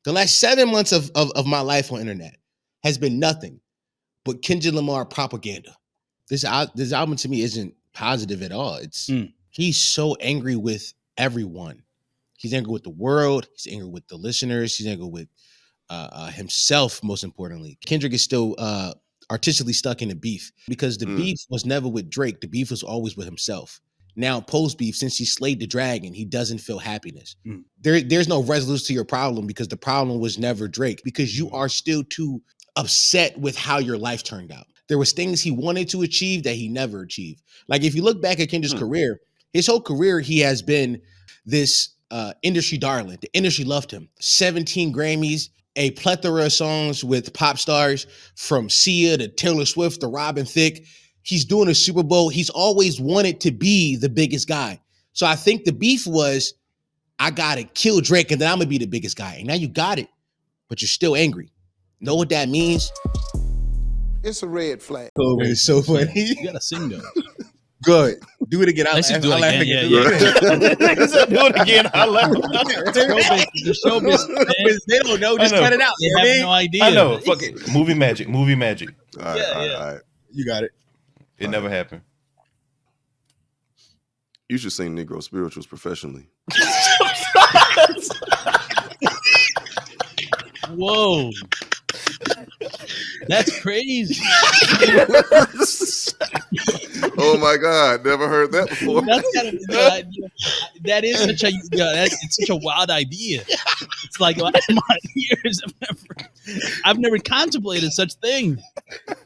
The last 7 months of my life on internet has been nothing but Kendrick Lamar propaganda. This album to me isn't positive at all. He's so angry with everyone. He's angry with the world. He's angry with the listeners. He's angry with himself, most importantly. Kendrick is still artistically stuck in the beef because the beef was never with Drake. The beef was always with himself. Now, post beef, since he slayed the dragon, he doesn't feel happiness. There's no resolution to your problem because the problem was never Drake, because you are still too upset with how your life turned out. There was things he wanted to achieve that he never achieved. Like if you look back at Kendrick's career, his whole career, he has been this industry darling. The industry loved him. 17 Grammys, a plethora of songs with pop stars from Sia to Taylor Swift to Robin Thicke. He's doing a Super Bowl. He's always wanted to be the biggest guy. So I think the beef was, I got to kill Drake and then I'm going to be the biggest guy. And now you got it, but you're still angry. Know what that means? It's a red flag. Oh, it's so funny. You got to sing though. Good. Do it again. Let's just do it again. Yeah. Do it again. I laugh. The showbiz. They don't know. Just cut it out. They have no idea. I know. Fuck it. Movie magic. All right. You got it. It never happened. You should sing Negro spirituals professionally. Whoa. That's crazy. Oh my God, never heard that before. That's kind of, that is such a wild idea. It's like my ears I've never contemplated such thing.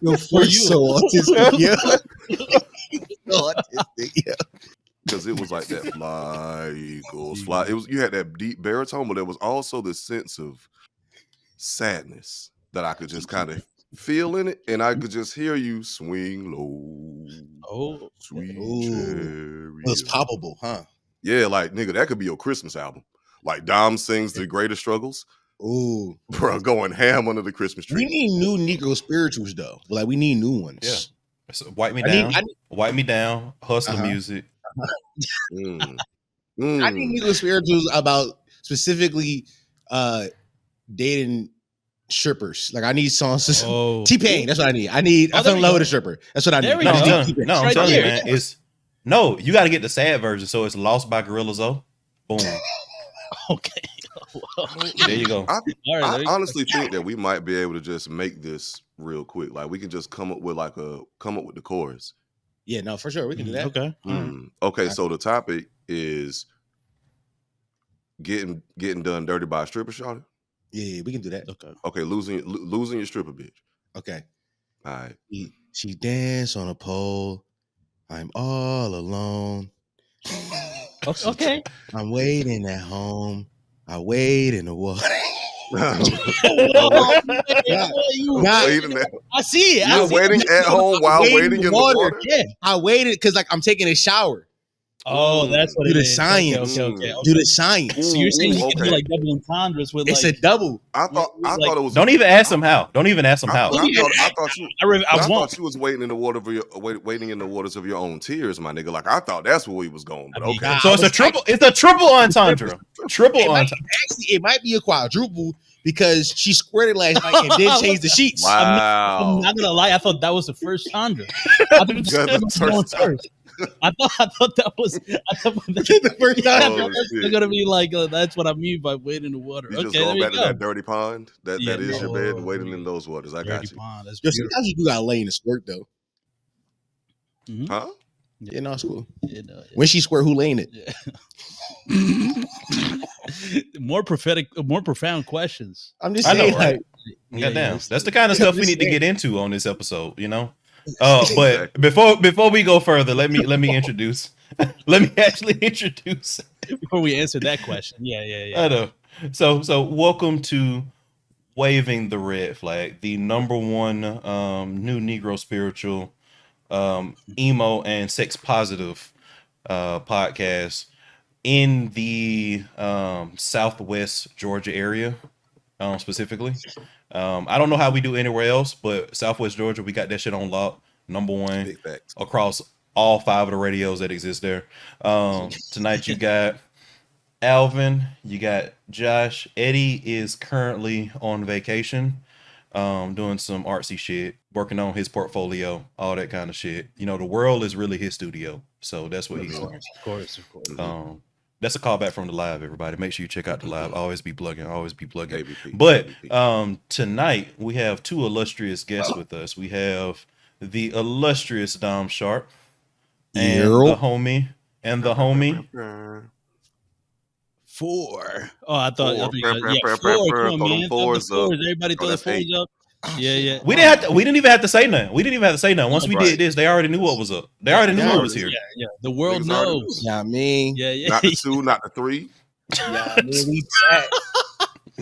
Yo, for you, so autistic, yeah. Because it was like that fly, Eagles, fly. It was, you had that deep baritone, but there was also this sense of sadness that I could just kind of feel in it, and I could just hear you swing low. Oh, sweet cherry. It's poppable, huh? Yeah, like nigga, that could be your Christmas album. Like Dom sings The Greatest Struggles. Ooh, bro, going ham under the Christmas tree. We need new Negro spirituals though. Like we need new ones. Yeah. So, Wipe Me Down. Wipe Me Down. Hustler music. I need Negro spirituals about specifically dating strippers. Like I need songs. T-Pain. That's what I need. I fell in love with a stripper. That's what I need. No, I'm telling you, man. You got to get the sad version. So it's Lost by Gorilla Zoe. Boom. Okay. There you go. I honestly think that we might be able to just make this real quick. Like we can just come up with the chorus. Yeah, no, for sure we can do that. Okay. Okay, so the topic is getting done dirty by a stripper, shawty. Yeah, we can do that. Okay, losing your stripper bitch. Okay. All right. She danced on a pole. I'm all alone. Okay. I'm waiting at home. I wait in the water. I see it. You're waiting at home while waiting in the water. Yeah, I waited because like I'm taking a shower. Oh, that's what it is. Science. Okay. Do the science. So you're saying you can do like double entendres with it's a double. I thought it was. Don't even ask them how. I thought you was waiting in the water waiting in the waters of your own tears, my nigga. Like I thought that's where we was going. But okay. So it's a triple. It's a triple entendre. Actually, it might be a quadruple because she squirted last night and then changed the sheets. Wow. I'm not gonna lie. I thought that was the first tundra. I thought that was the first time. They're gonna be like, that's what I mean by waiting in the water. You just going back to that dirty pond. That is your bed and waiting in those waters. I got you. Pond, sometimes you do gotta lay in the squirt though. Mm-hmm. Huh? Yeah, no, it's cool. Yeah, no, yeah. When she squirt, who laying it? Yeah. More profound questions. I'm just saying, right? Goddamn, that's the kind of stuff we need to get into on this episode, you know. But before we go further, let me introduce. Let me actually introduce before we answer that question. Yeah. I know. So welcome to Waving the Red Flag, the number one new Negro spiritual, emo and sex positive podcast in the Southwest Georgia area, specifically. I don't know how we do anywhere else, but Southwest Georgia, we got that shit on lock. Number one across all 5 of the radios that exist there. Tonight you got Alvin. You got Josh. Eddie is currently on vacation, doing some artsy shit, working on his portfolio, all that kind of shit. You know, the world is really his studio, so that's what he's doing. Of course. That's a callback from the live, everybody. Make sure you check out the live. Always be plugging. ABP, But ABP. tonight we have two illustrious guests with us. We have the illustrious Dom Sharp and the homie. 4. Oh, I thought, Four. 4. Come on, Throw man. them fours Throw the up. Everybody throw the that's 4s 8. up. Yeah. We didn't even have to say nothing. Once we did this, they already knew what was up. They already knew what was here. Yeah. The world Niggas already knows. Yeah, I mean, Yeah. Not the 2, not the 3. yeah, I mean, we back.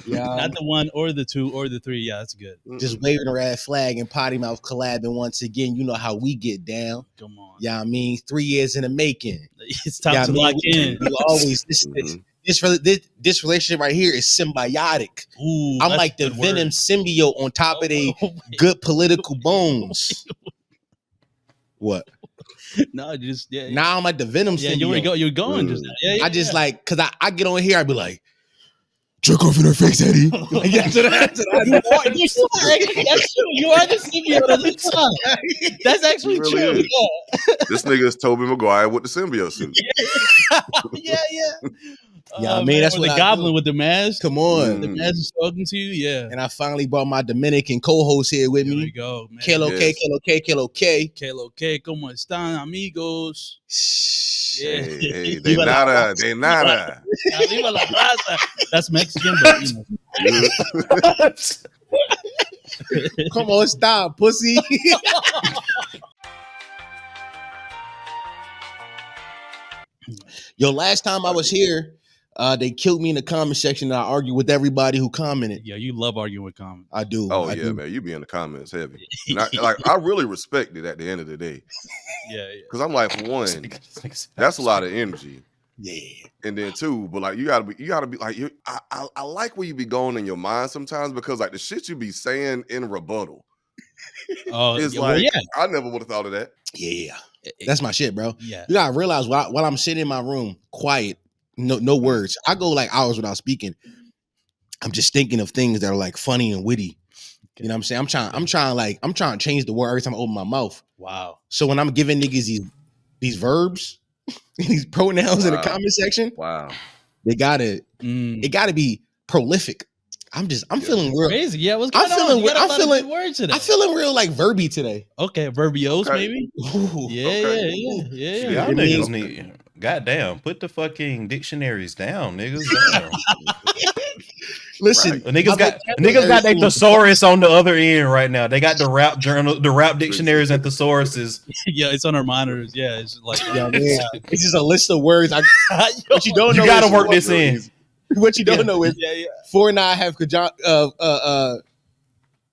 Yeah, Not the 1 or the 2 or the 3. Yeah, that's good. just waving a red flag and potty mouth collabing once again. You know how we get down. Come on. Yeah, I mean, 3 years in the making. It's time Yeah, to I mean, lock in. We always this relationship right here is symbiotic. Ooh, I'm that's like a the good venom word. symbiote on top of a good political bones. What? No, just yeah. Now I'm like the venom Yeah, symbiote. you're going just now. Yeah. I just like, cause I get on here, I be like, jerk off in her face, Eddie. Like, that's what I That's true. You are the symbiote of the time. That's actually He really true. is. This nigga is Tobey Maguire with the symbiote suit. Yeah. Yeah, I mean, that's or what the I goblin do. with the mask. Come on. The mask is talking to you. Yeah. And I finally brought my Dominican co-host here with There we me. go, man. Kelo K, Yes. Kelo K. Que lo que, ¿cómo están, amigos? Yeah. Hey, Viva la raza. they nada. Viva la raza. That's Mexican, but you know. Come on, stop, pussy. Yo, last time I was here, they killed me in the comment section and I argued with everybody who commented. Yeah, you love arguing with comments. I do. Oh I yeah, do. man, you be in the comments heavy. And I really respect it at the end of the day, Yeah. because I'm like, for one, that's a lot of energy, Yeah. and then 2, but like you gotta be like, I like where you be going in your mind sometimes, because like the shit you be saying in rebuttal Oh, is yeah, like, well, yeah. I never would have thought of that. Yeah. That's my shit, bro. Yeah. You gotta realize while I'm sitting in my room, quiet, no words. I go like hours without speaking. I'm just thinking of things that are like funny and witty. You know what I'm saying? I'm trying to change the word every time I open my mouth. Wow. So when I'm giving niggas these verbs, these pronouns in the Wow. comment section, Wow. it gotta be prolific. I'm feeling real. Crazy. Yeah, what's going I'm on? feeling. You got a I'm lot of feeling. good words today. I'm feeling real like verby today. Okay, verbiose Okay. maybe. Ooh. Yeah. Y'all It niggas means- need, goddamn, put the fucking dictionaries down, niggas. Damn. Listen, Right. Niggas got their thesaurus on the other end right now. They got the rap journal, the rap dictionaries and thesauruses. Yeah, it's on our monitors. Yeah, it's like Yeah, man. It's just a list of words. What you don't know. You gotta is- work this in. What you don't know is yeah. 4 and I have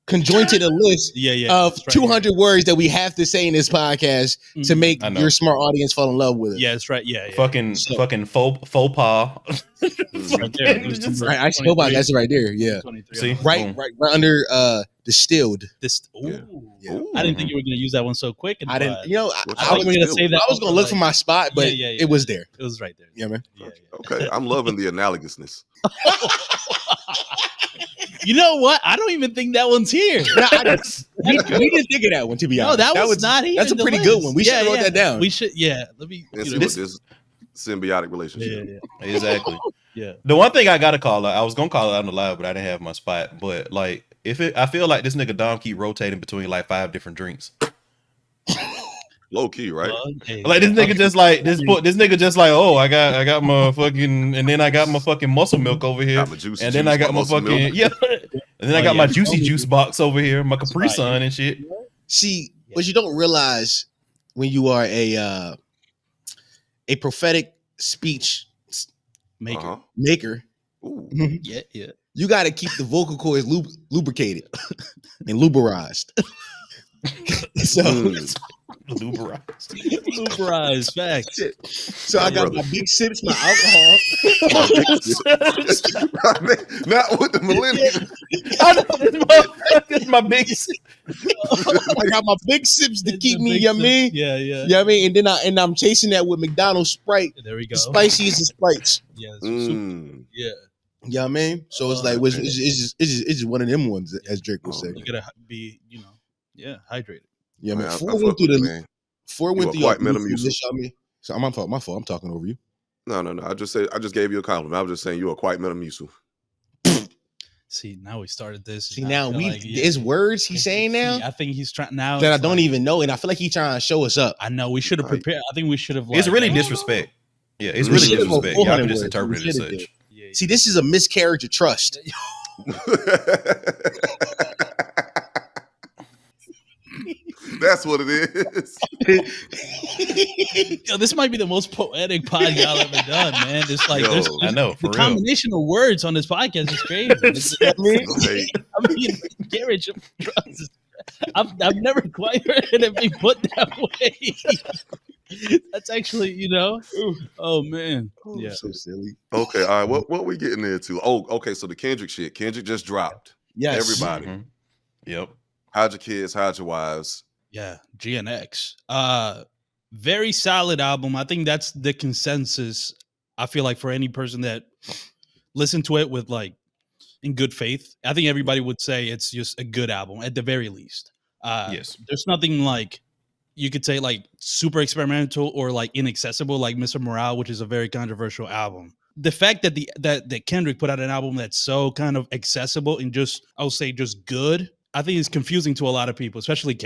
conjointed a list Yeah. of It's right 200 words that we have to say in this podcast to Mhm. make I know. your smart audience fall in love with it. Yeah, that's right. Yeah. Fucking faux pas. Right there. It was Just- number Right, I spoke about that's right there. Yeah, 23. See? right, Boom. right under distilled. This. Ooh. Yeah. I didn't think you were going to use that one so quick. I didn't, you know, Which I I thought was you were going to save that. I was gonna look for my spot, but Yeah. it was there. It was right there. Yeah, man. Yeah. Okay, I'm loving the analogousness. You know what? I don't even think that one's here. No, we didn't think of that one, to be No, honest. that was not here. That's a in the pretty list. good one. We should have wrote that down. We should. Yeah. Let me. And you see know, what this symbiotic relationship. Yeah. Exactly. Yeah. The one thing I gotta call out, I was gonna call it out on the live, but I didn't have my spot. But like, I feel like this nigga Dom keep rotating between like 5 different drinks. Low key, right? Okay. Like this nigga just like this nigga just like, oh, I got my fucking, and then I got my fucking muscle milk over here, Got my juicy and then juice, I got my muscle fucking milk. yeah, and then I Oh, got yeah. my juicy juice box over here, my Capri Right. Sun and shit. See, what you don't realize when you are a prophetic speech Maker. Uh-huh. maker, Ooh. Yeah. you got to keep the vocal cords lubricated and luberized. So, Luberized. Luberized. Facts. so I got brother. my big sips, my alcohol. Not with the millennium. I know this motherfucker. My big I got my big sips to keep me, you know what I mean? Yeah. You know what I mean? And I'm chasing that with McDonald's Sprite. There we go. The spiciest of Sprites. Yeah, super. Yeah. You know what I mean? So it's like, it's just one of them ones, as Drake would say. You gotta be, hydrated. Yeah, Man, man. I fuck with it, man. Before You went are through your quite Metamucil. So my fault. I'm talking over you. No. I just gave you a compliment. I was just saying you are quite Metamucil. See, now we started this. See, now it's words he's saying now. I think he's trying now that I don't even know, and I feel like he's trying to show us up. I know we should have prepared. I think we should have. It's really disrespect. Yeah, it's really disrespect. Y'all can just interpret it as such. Yeah. See, this is a miscarriage of trust. That's what it is. Yo, this might be the most poetic pod y'all ever done, man. It's like I know for the real. combination of words on this podcast is crazy. I mean, carriage of trust. I've never quite heard it be put that way. That's actually, oh man, yeah, So silly. Okay, all right. What we getting into? Oh, okay. So the Kendrick shit. Kendrick just dropped. Yes, Everybody. Mhm. Yep. Hide your kids, hide your wives. yeah. GNX, very solid album. I think that's the consensus. I feel like for any person that listened to it with like in good faith, I think everybody would say it's just a good album at the very least. Yes. There's nothing like you could say like super experimental or like inaccessible like Mr. Morale, which is a very controversial album. The fact that that Kendrick put out an album that's so kind of accessible and just I would say just good, I think it's confusing to a lot of people, especially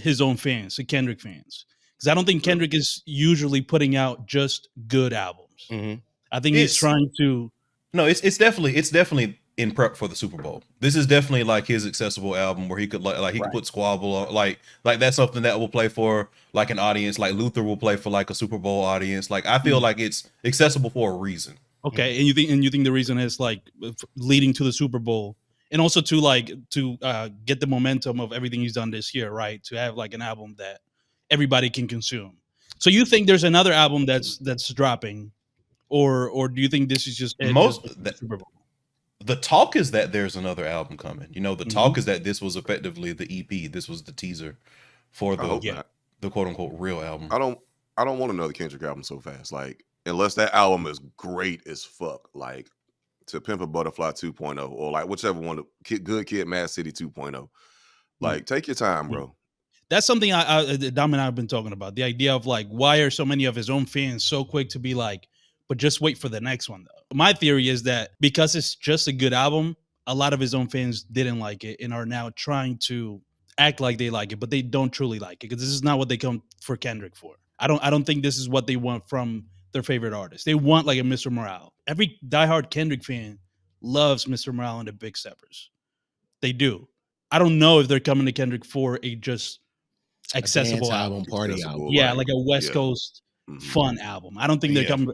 his own fans, the Kendrick fans, because I don't think Kendrick is usually putting out just good albums. Mhm. I think he's trying to. No, it's definitely in prep for the Super Bowl. This is definitely like his accessible album where he could like he could put Squabble on, like that's something that will play for like an audience, like Luther will play for like a Super Bowl audience. Like I feel like it's accessible for a reason. Okay, and you think the reason is like leading to the Super Bowl, and also to get the momentum of everything he's done this year, right? To have like an album that everybody can consume. So you think there's another album that's dropping, or do you think this is just Super Bowl? The talk is that there's another album coming. The talk is that this was effectively the EP. This was the teaser for the quote unquote real album. I don't want another Kendrick album so fast. Like unless that album is great as fuck. Like To Pimp a Butterfly 2.0 or like whichever one. Good Kid, Mad City 2.0. Like take your time, bro. That's something Dom and I have been talking about. The idea of like, why are so many of his own fans so quick to be like, but just wait for the next one though. My theory is that because it's just a good album, a lot of his own fans didn't like it and are now trying to act like they like it, but they don't truly like it because this is not what they come for Kendrick for. I don't think this is what they want from their favorite artist. They want like a Mr. Morale. Every diehard Kendrick fan loves Mr. Morale and the Big Steppers. They do. I don't know if they're coming to Kendrick for a just accessible album, party album. Yeah, like a West Coast fun album. I don't think they're coming.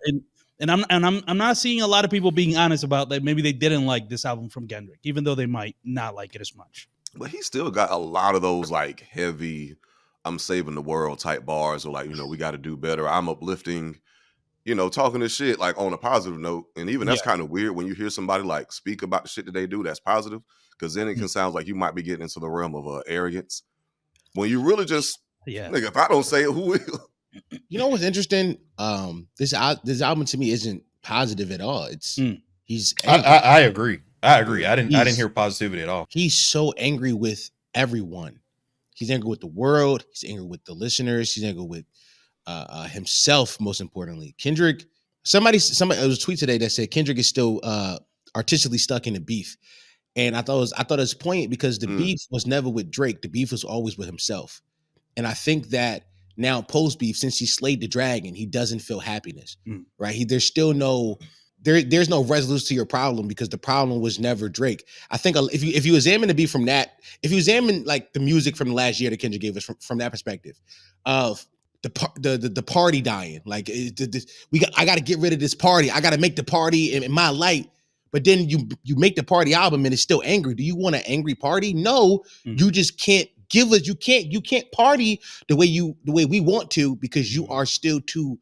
And I'm not seeing a lot of people being honest about that. Maybe they didn't like this album from Kendrick, even though they might not like it as much. But he still got a lot of those like heavy, I'm saving the world type bars, or like, we got to do better. I'm uplifting, talking this shit like on a positive note. And even that's kind of weird when you hear somebody like speak about the shit that they do that's positive, because then it can sound like you might be getting into the realm of arrogance. When you really just, nigga, if I don't say it, who will? You know what's interesting? This album to me isn't positive at all. It's he's. I agree. I didn't hear positivity at all. He's so angry with everyone. He's angry with the world. He's angry with the listeners. He's angry with himself. Most importantly, Kendrick. Somebody. There was a tweet today that said Kendrick is still artistically stuck in the beef, and I thought it was poignant because the beef was never with Drake. The beef was always with himself, and I think that. Now, post beef, since he slayed the dragon, he doesn't feel happiness, right? There's still there's no resolution to your problem because the problem was never Drake. I think if you examine the beef from that, if you examine like the music from the last year that Kendrick gave us from that perspective of the party dying, like I got to get rid of this party. I got to make the party in my light. But then you make the party album and it's still angry. Do you want an angry party? No, you just can't. You can't party the way we want to because you are still too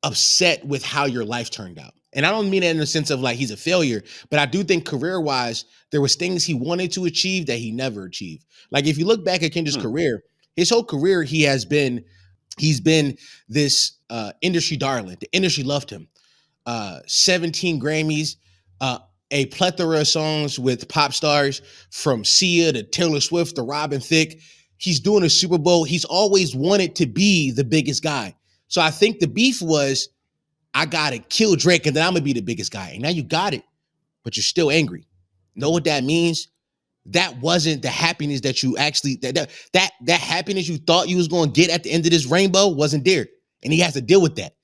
upset with how your life turned out. And I don't mean it in the sense of like he's a failure, but I do think career-wise, there was things he wanted to achieve that he never achieved. Like if you look back at Kendrick's career, his whole career, he's been this industry darling. The industry loved him. 17 Grammys, a plethora of songs with pop stars from Sia to Taylor Swift to Robin Thicke. He's doing a Super Bowl. He's always wanted to be the biggest guy. So I think the beef was, I got to kill Drake and then I'm going to be the biggest guy. And now you got it, but you're still angry. Know what that means? That wasn't the happiness that you actually, that happiness you thought you was going to get at the end of this rainbow wasn't there. And he has to deal with that.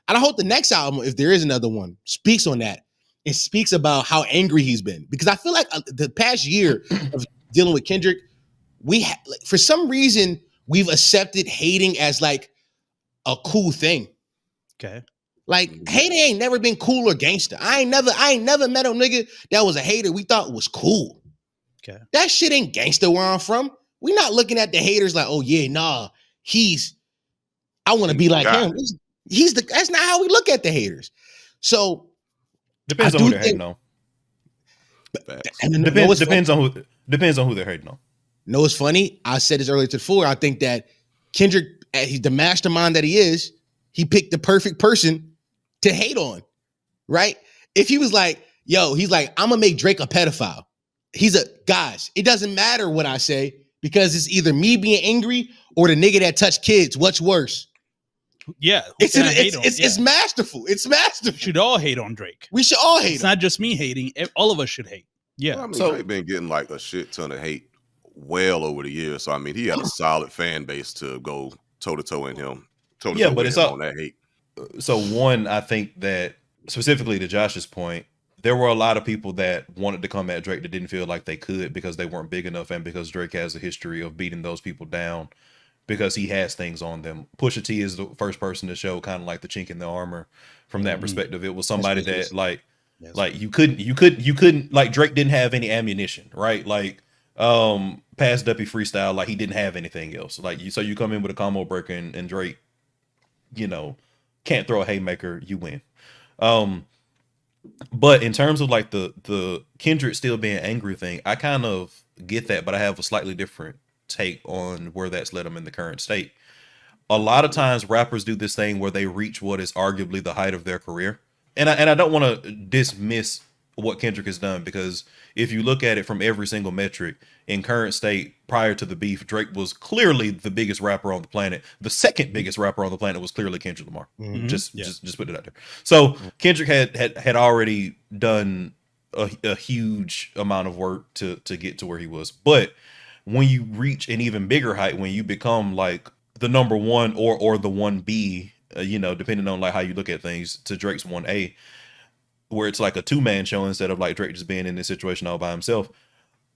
And I hope the next album, if there is another one, speaks on that. It speaks about how angry he's been. Because I feel like the past year of dealing with Kendrick, for some reason, we've accepted hating as like a cool thing. Okay. Like hating ain't never been cool or gangster. I ain't never met a nigga that was a hater we thought was cool. Okay. That shit ain't gangster where I'm from. We not looking at the haters like, oh yeah, nah, I want to be like him. That's not how we look at the haters. So depends on who they're hating on. Depends on who they're hating on. No, it's funny. I said this earlier to the floor. I think that Kendrick, he's the mastermind that he is. He picked the perfect person to hate on, right? If he was like, yo, he's like, I'm gonna make Drake a pedophile. Guys, it doesn't matter what I say because it's either me being angry or the nigga that touched kids. What's worse? Yeah, it's masterful. It's masterful. We should all hate on Drake. We should all hate. It's not just me hating. All of us should hate. Yeah. Well, I mean, Drake been getting like a shit ton of hate well over the years. So I mean, he had a solid fan base to go toe to toe in him. Yeah, but it's all on that hate. So one, I think that specifically to Josh's point, there were a lot of people that wanted to come at Drake that didn't feel like they could because they weren't big enough and because Drake has a history of beating those people down because he has things on them. Pusha T is the first person to show kind of like the chink in the armor from that perspective. It was somebody that like you couldn't like Drake didn't have any ammunition, right? Like past Duppy freestyle, like he didn't have anything else. Like you come in with a combo breaker and Drake, can't throw a haymaker, you win. But in terms of like the Kendrick still being angry thing, I kind of get that, but I have a slightly different take on where that's led them in the current state. A lot of times rappers do this thing where they reach what is arguably the height of their career. And I don't want to dismiss what Kendrick has done, because if you look at it from every single metric in current state prior to the beef, Drake was clearly the biggest rapper on the planet. The second biggest rapper on the planet was clearly Kendrick Lamar. Just put it out there. So Kendrick had already done a huge amount of work to get to where he was. But when you reach an even bigger height, when you become like the number one or the 1B, depending on like how you look at things, to Drake's 1A, where it's like a two-man show instead of like Drake just being in this situation all by himself,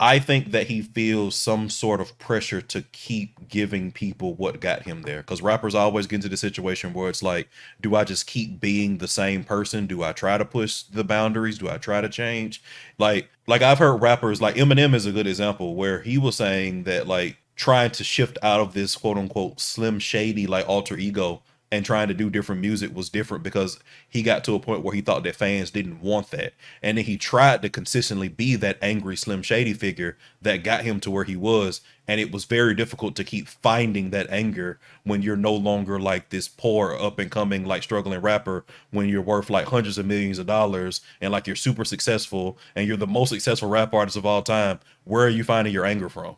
I think that he feels some sort of pressure to keep giving people what got him there. Because rappers always get into the situation where it's like, do I just keep being the same person? Do I try to push the boundaries? Do I try to change? Like I've heard rappers, like Eminem is a good example, where he was saying that like trying to shift out of this quote unquote Slim Shady like alter ego and trying to do different music was different because he got to a point where he thought that fans didn't want that. And then he tried to consistently be that angry Slim Shady figure that got him to where he was. And it was very difficult to keep finding that anger when you're no longer like this poor up and coming, like struggling rapper, when you're worth like hundreds of millions of dollars and like you're super successful and you're the most successful rap artist of all time. Where are you finding your anger from?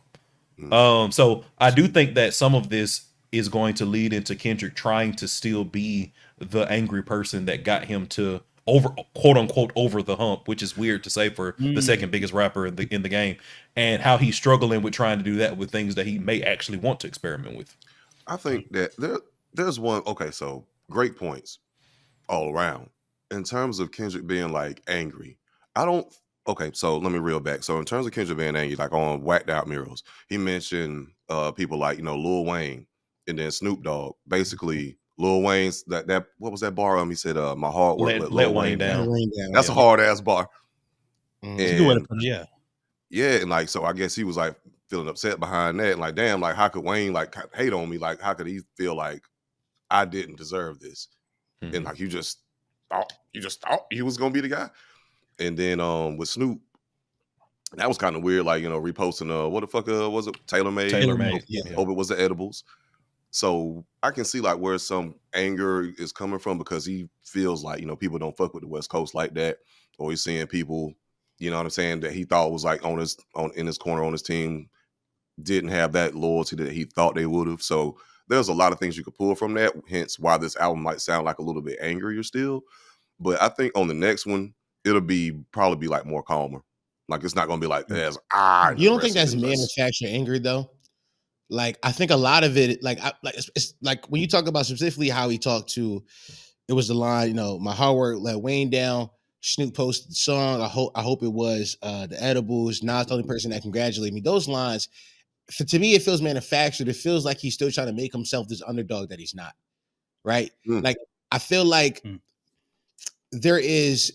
So I do think that some of this is going to lead into Kendrick trying to still be the angry person that got him to quote unquote over the hump, which is weird to say for the second biggest rapper in the game, and how he's struggling with trying to do that with things that he may actually want to experiment with. I think that there's one. Okay, so great points all around in terms of Kendrick being like angry. Okay, so let me reel back. So in terms of Kendrick being angry, like on Whacked Out Murals, he mentioned people like Lil Wayne. And then Snoop Dogg, basically Lil Wayne's that what was that bar? He said, "My hard work let Wayne down." That's a hard ass bar. And, and like so, I guess he was like feeling upset behind that. And like, damn, like how could Wayne like hate on me? Like how could he feel like I didn't deserve this? And like you just thought he was gonna be the guy. And then with Snoop, that was kind of weird. Like, reposting what the fuck was it? TaylorMade. TaylorMade. Yeah. Hope it was the edibles. So I can see like where some anger is coming from, because he feels like, people don't fuck with the West Coast like that, or he's seeing people, you know what I'm saying, that he thought was like in his corner on his team didn't have that loyalty that he thought they would have. So there's a lot of things you could pull from that, hence why this album might sound like a little bit angrier still. But I think on the next one, it'll probably be like more calmer. Like, it's not gonna be like as You don't think that's manufactured anger though? Like, I think a lot of it, it's like when you talk about specifically how he talked to, it was the line, my hard work let Wayne down. Snoop posted the song. I hope it was the edibles. Nas the only person that congratulated me. Those lines, to me, it feels manufactured. It feels like he's still trying to make himself this underdog that he's not. Right? Like, I feel like there's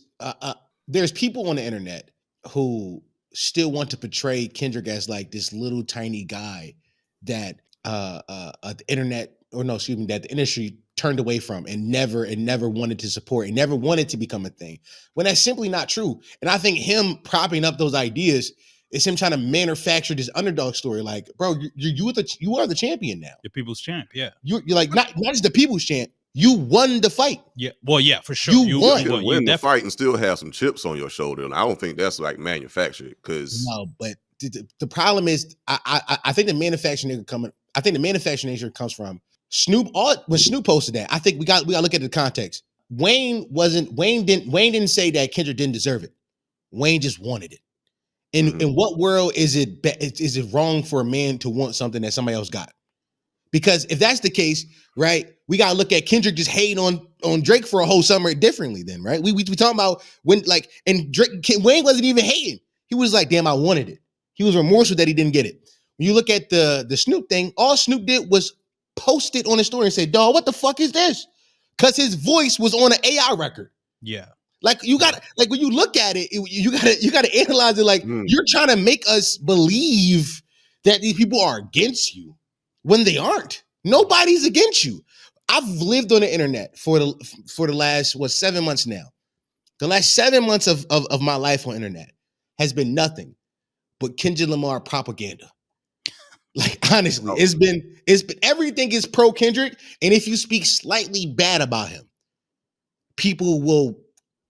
people on the internet who still want to portray Kendrick as like this little tiny guy that the internet, that the industry turned away from and never wanted to support and never wanted to become a thing, when that's simply not true. And I think him propping up those ideas is him trying to manufacture this underdog story. Like, bro, you are the champion now. The people's champ, yeah. You're like not just the people's champ. You won the fight. Yeah, well, yeah, for sure. You won. You can win the fight and still have some chips on your shoulder. And I don't think that's like manufactured. Because no, but the problem is, I think the manufacturing nature comes from Snoop. When Snoop posted that, I think we got to look at the context. Wayne didn't say that Kendrick didn't deserve it. Wayne just wanted it. In what world is it wrong for a man to want something that somebody else got? Because if that's the case, right, we gotta look at Kendrick just hating on Drake for a whole summer differently. Then, right? We talking about when Wayne wasn't even hating. He was like, damn, I wanted it. He was remorseful that he didn't get it. When you look at the Snoop thing, all Snoop did was post it on his story and say, dog, what the fuck is this? Because his voice was on an AI record. Yeah. Like, you got like when you look at it, you gotta analyze it. Like, you're trying to make us believe that these people are against you when they aren't. Nobody's against you. I've lived on the internet for the last 7 months now. The last 7 months of my life on internet has been nothing but Kendrick Lamar propaganda. Like, honestly, it's been everything is pro Kendrick, and if you speak slightly bad about him, people will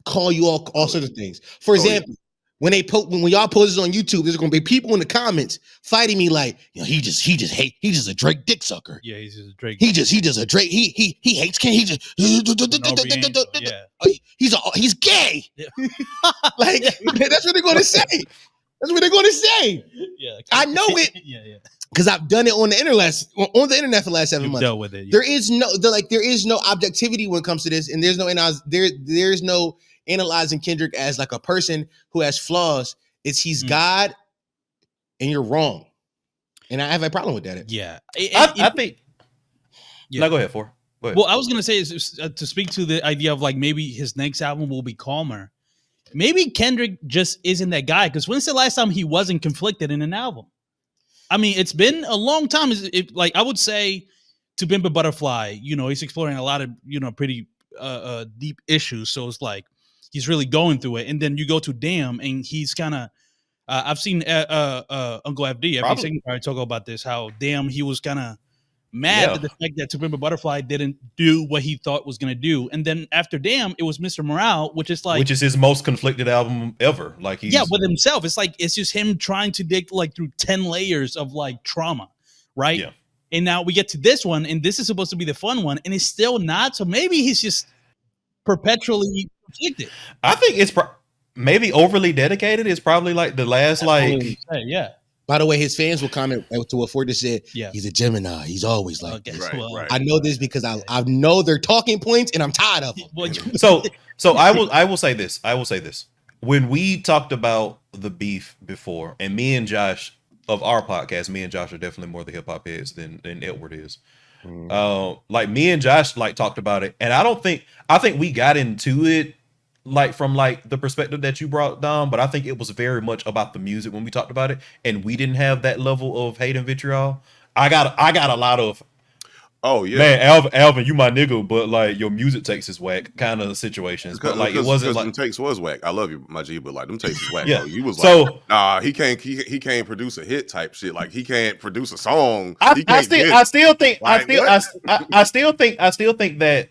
call you all sorts of things. For example, when y'all post this on YouTube, there's gonna be people in the comments fighting me like, he's just a Drake dick sucker. Yeah, he's just a Drake. He just a Drake. He hates Ken. He just he's gay. Yeah. Like, that's what they're gonna say. That's what they're gonna say. Yeah, I know it. Yeah. Because I've done it on the internet for the last 7 months. Dealt with it. Yeah. There is no objectivity when it comes to this, and there's no analyzing Kendrick as like a person who has flaws. He's God, and you're wrong, and I have a problem with that. Yeah, I think. Yeah. No, go ahead. Go ahead. Well, I was gonna say is to speak to the idea of like maybe his next album will be calmer. Maybe Kendrick just isn't that guy, because when's the last time he wasn't conflicted in an album? I mean, it's been a long time. Like, I would say To Pimp a Butterfly, he's exploring a lot of, pretty deep issues. So it's like he's really going through it. And then you go to Damn, and he's kind of, I've seen Uncle FD, every singer talk about this, how Damn, he was kind of mad at the fact that To Pimp a Butterfly didn't do what he thought was going to do. And then after Damn, it was Mr. Morale, which is his most conflicted album ever. Like, with himself. It's like, it's just him trying to dig like through 10 layers of like trauma. Right. Yeah. And now we get to this one, and this is supposed to be the fun one, and it's still not. So maybe he's just perpetually conflicted. I think it's maybe overly dedicated. It's probably like the last, yeah. By the way, his fans will comment to what Ford just said. Yeah. He's a Gemini. He's always like this. Right. I know this because I know their talking points, and I'm tired of them. So I will say this. When we talked about the beef before, and me and Josh of our podcast, me and Josh are definitely more the hip hop heads than Edward is. Like, me and Josh like talked about it, and I think we got into it like from like the perspective that you brought down, but I think it was very much about the music when we talked about it, and we didn't have that level of hate and vitriol. I got a lot of Oh yeah, man, Alvin, you my nigga, but like your music takes is whack kind of situations. But like it wasn't them like takes was whack. I love you, my G, but like them takes is whack, yeah. bro. You was like, So nah, he can't produce a hit type shit. Like he can't produce a song. He I can't still get I still think like what? I still think that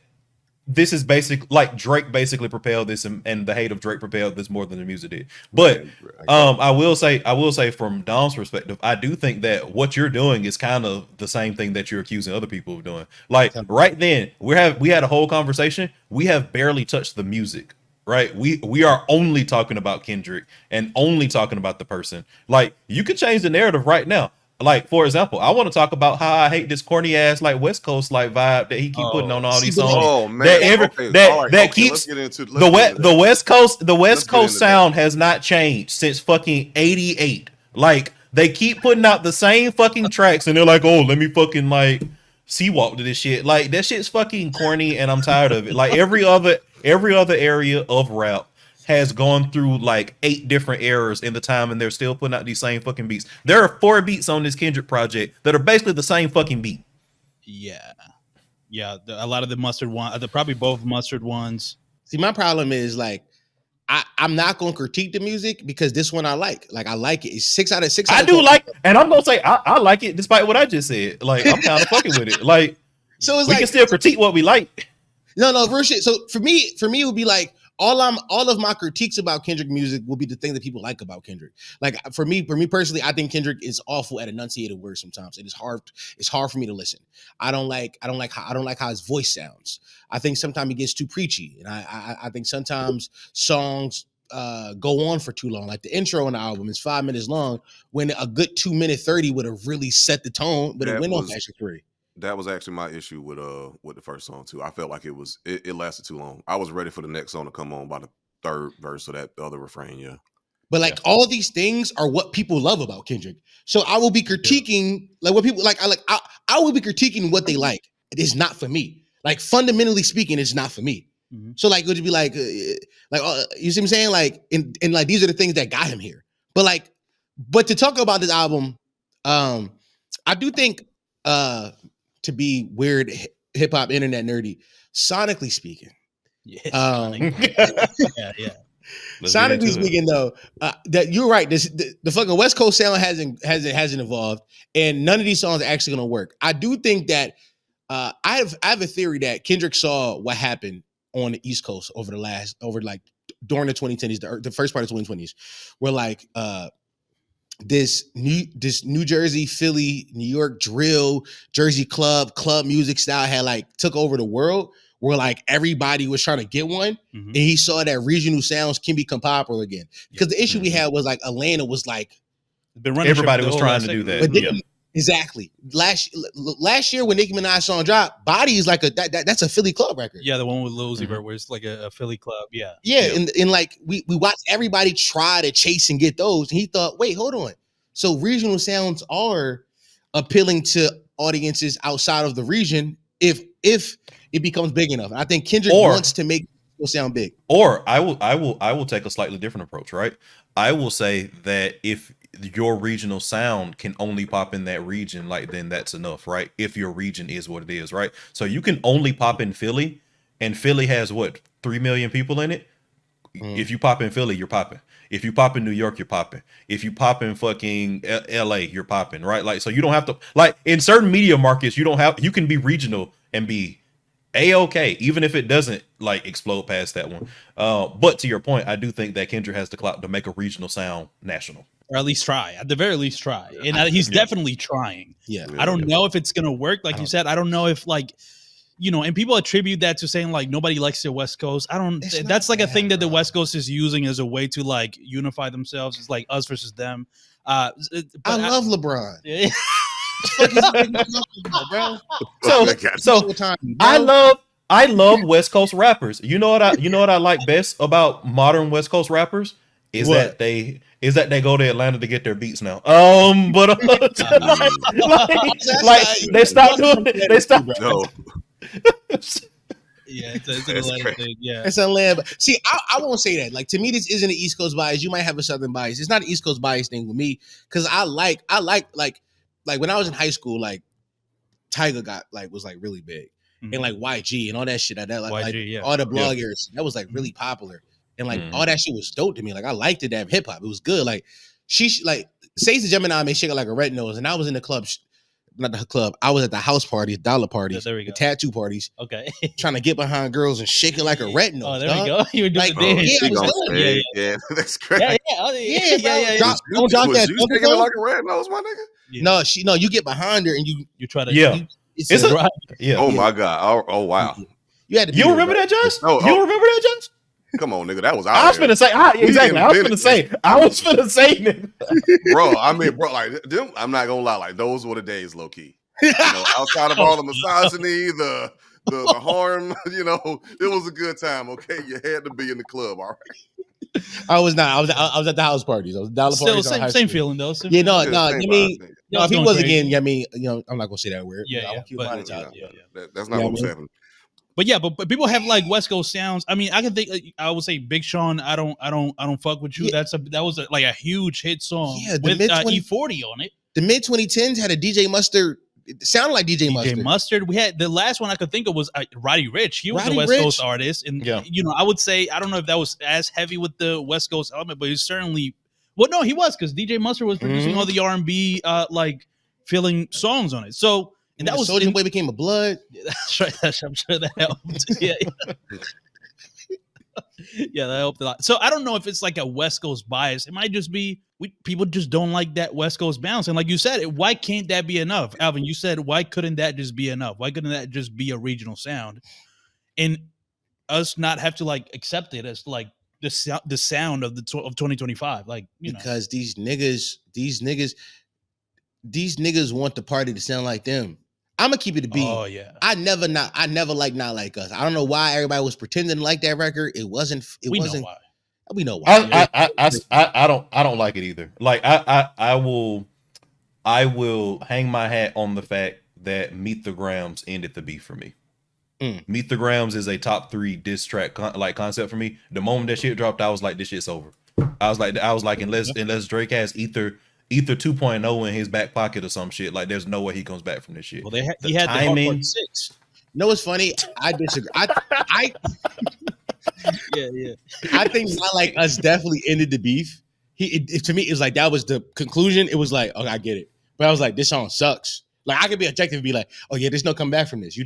this is basic like Drake basically propelled this and the hate of Drake propelled this more than the music did. But Man, I I will say from Dom's perspective, I do think that what you're doing is kind of the same thing that you're accusing other people of doing. Like right then, we had a whole conversation. We have barely touched the music. Right, we are only talking about Kendrick and only talking about the person. Like you could change the narrative right now. Like for example, I want to talk about how I hate this corny ass like West Coast like vibe that he keep putting on all these songs. Oh man, That every okay, that all right, that okay, keeps let's the get into that. West Coast Let's get into sound has not changed since fucking '88. Like they keep putting out the same fucking tracks and they're like, oh, let me fucking like C-walk to this shit. Like that shit's fucking corny and I'm tired of it. Like every other area of rap has gone through like 8 different eras in the time and they're still putting out these same fucking beats. There are 4 beats on this Kendrick project that are basically the same fucking beat. Yeah. A lot of the mustard one, probably both mustard ones. See, my problem is like I'm not gonna critique the music because this one I like. Like I like it. It's 6 out of 6. I do like, and I'm gonna say I like it despite what I just said. Like I'm kind of fucking with it. Like So it's we like can still critique what we like. no real shit. So for me it would be like all of my critiques about Kendrick music will be the thing that people like about Kendrick. Like for me personally, I think Kendrick is awful at enunciated words sometimes. It is hard. It's hard for me to listen. I don't like how his voice sounds. I think sometimes he gets too preachy, and I think sometimes songs go on for too long. Like the intro in the album is 5 minutes long, when a good 2-minute 30 would have really set the tone, but it went on for extra 3. That was actually my issue with the first song too. I felt like it lasted too long. I was ready for the next song to come on by the 3rd verse of that other refrain. Yeah, but like all these things are what people love about Kendrick. So I will be critiquing like what people like. I will be critiquing what they like. It is not for me. Like fundamentally speaking, it's not for me. Mm-hmm. So like, would you be like you see what I'm saying? Like, and like these are the things that got him here. But to talk about this album, I do think to be weird hip hop internet nerdy, sonically speaking. Yeah. Yeah. Sonically speaking, though, that you're right. The fucking West Coast sound hasn't evolved, and none of these songs are actually gonna work. I do think that I have a theory that Kendrick saw what happened on the East Coast over during the 2010s, the first part of the 2020s, where like this New Jersey, Philly, New York drill, Jersey club music style had like took over the world, where like everybody was trying to get one, and he saw that regional sounds can become popular again. Because the issue we had was like Atlanta was like everybody was trying to do that. But exactly. Last year when Nicki Minaj song dropped, Body is like that's a Philly club record. Yeah, the one with Lil Uzi Vert where it's like a Philly club. Yeah. And like we watched everybody try to chase and get those, and he thought, wait, hold on. So regional sounds are appealing to audiences outside of the region if it becomes big enough. I think Kendrick wants to make it sound big. Or I will take a slightly different approach, right? I will say that if your regional sound can only pop in that region, like then that's enough, right? If your region is what it is, right? So you can only pop in Philly, and Philly has what, 3 million people in it. If you pop in Philly, you're popping. If you pop in New York, you're popping. If you pop in fucking LA, you're popping, right? Like, so you don't have to, like in certain media markets, you can be regional and be A-okay, even if it doesn't like explode past that one. But to your point, I do think that Kendrick has the clout to make a regional sound national. Or at least try. At the very least try. And he's definitely trying. Yeah. I don't know if it's going to work. Like you said, I don't know if like, and people attribute that to saying like nobody likes the West Coast. That's like a thing that the West Coast is using as a way to like unify themselves. It's like us versus them. I love LeBron. Yeah. I love West Coast rappers. You know what I like best about modern West Coast rappers is that they go to Atlanta to get their beats now. But they stopped doing it. They stopped. No. Yeah, it's an Atlanta thing. Yeah, it's Atlanta. See, I won't say that. Like to me, this isn't an East Coast bias. You might have a Southern bias. It's not an East Coast bias thing with me because I like when I was in high school, like Tiger was really big, and like YG and all that shit. That like YG, all the bloggers that was like really popular, and like all that shit was dope to me. Like I liked it. That hip hop, it was good. Like like Sage the Gemini made shit like a red nose, and I was in the club. Not the club. I was at the house parties, dollar parties, there we go. the tattoo parties. Okay. Trying to get behind girls and shaking like a red nose. Oh, there we go. You were doing like, the dance. Yeah, I was doing yeah, that's great. Yeah. Don't drop Was that. you shaking it like a red nose, my nigga? Yeah. No, you get behind her and you try to. Yeah. It's a right. Yeah. Oh my God. Oh wow. You had to. You remember that, Josh? You remember that, Josh? Come on, nigga. That was I was finna say, exactly. I was finna say, nigga. Bro, I mean, bro, like them, I'm not gonna lie, like those were the days, low key. You know, outside of all the misogyny, the harm, you know, it was a good time. Okay, you had to be in the club, all right. I was not. I was at the house parties. I was dollar parties. Still same feeling though. Yeah, no. I mean, if he was crazy. again, I mean, you know, I'm not gonna say that word. Yeah, that's not what was happening. But yeah, but people have like West Coast sounds. I mean, I can think. I would say Big Sean. I don't fuck with you. Yeah. That was like a huge hit song. Yeah, with E40 on it. The mid 2010s had a DJ Mustard. It sounded like DJ Mustard. We had the last one I could think of was Roddy Ricch. He was Roddy a West Ricch. Coast artist, and you know, I would say I don't know if that was as heavy with the West Coast element, but he's certainly. Well, no, he was because DJ Mustard was producing all the R&B like feeling songs on it. So. And that was Soulja Boy became a blood. That's right. I'm sure that helped. Yeah. Yeah, that helped a lot. So I don't know if it's like a West Coast bias. It might just be people just don't like that West Coast bounce. And like you said, why can't that be enough? Alvin, you said, why couldn't that just be enough? Why couldn't that just be a regional sound? And us not have to like accept it as like the sound of 2025. Like, you because these niggas want the party to sound like them. I'm gonna keep it a beat. Oh yeah. I never like Not Like Us. I don't know why everybody was pretending to like that record. It wasn't. We know why. We know why. I don't like it either. Like I will hang my hat on the fact that Meet the Grams ended the beef for me. Meet the Grams is a top 3 diss track concept for me. The moment that shit dropped, I was like, this shit's over. I was like, unless Drake has Ether 2.0 in his back pocket or some shit, like there's no way he comes back from this shit. Well, he had timing. The 6. No, it's funny. I disagree. Yeah. I think Not Like Us definitely ended the beef. To me, it was like that was the conclusion. It was like, okay, I get it. But I was like, this song sucks. Like I could be objective and be like, oh yeah, there's no come back from this. You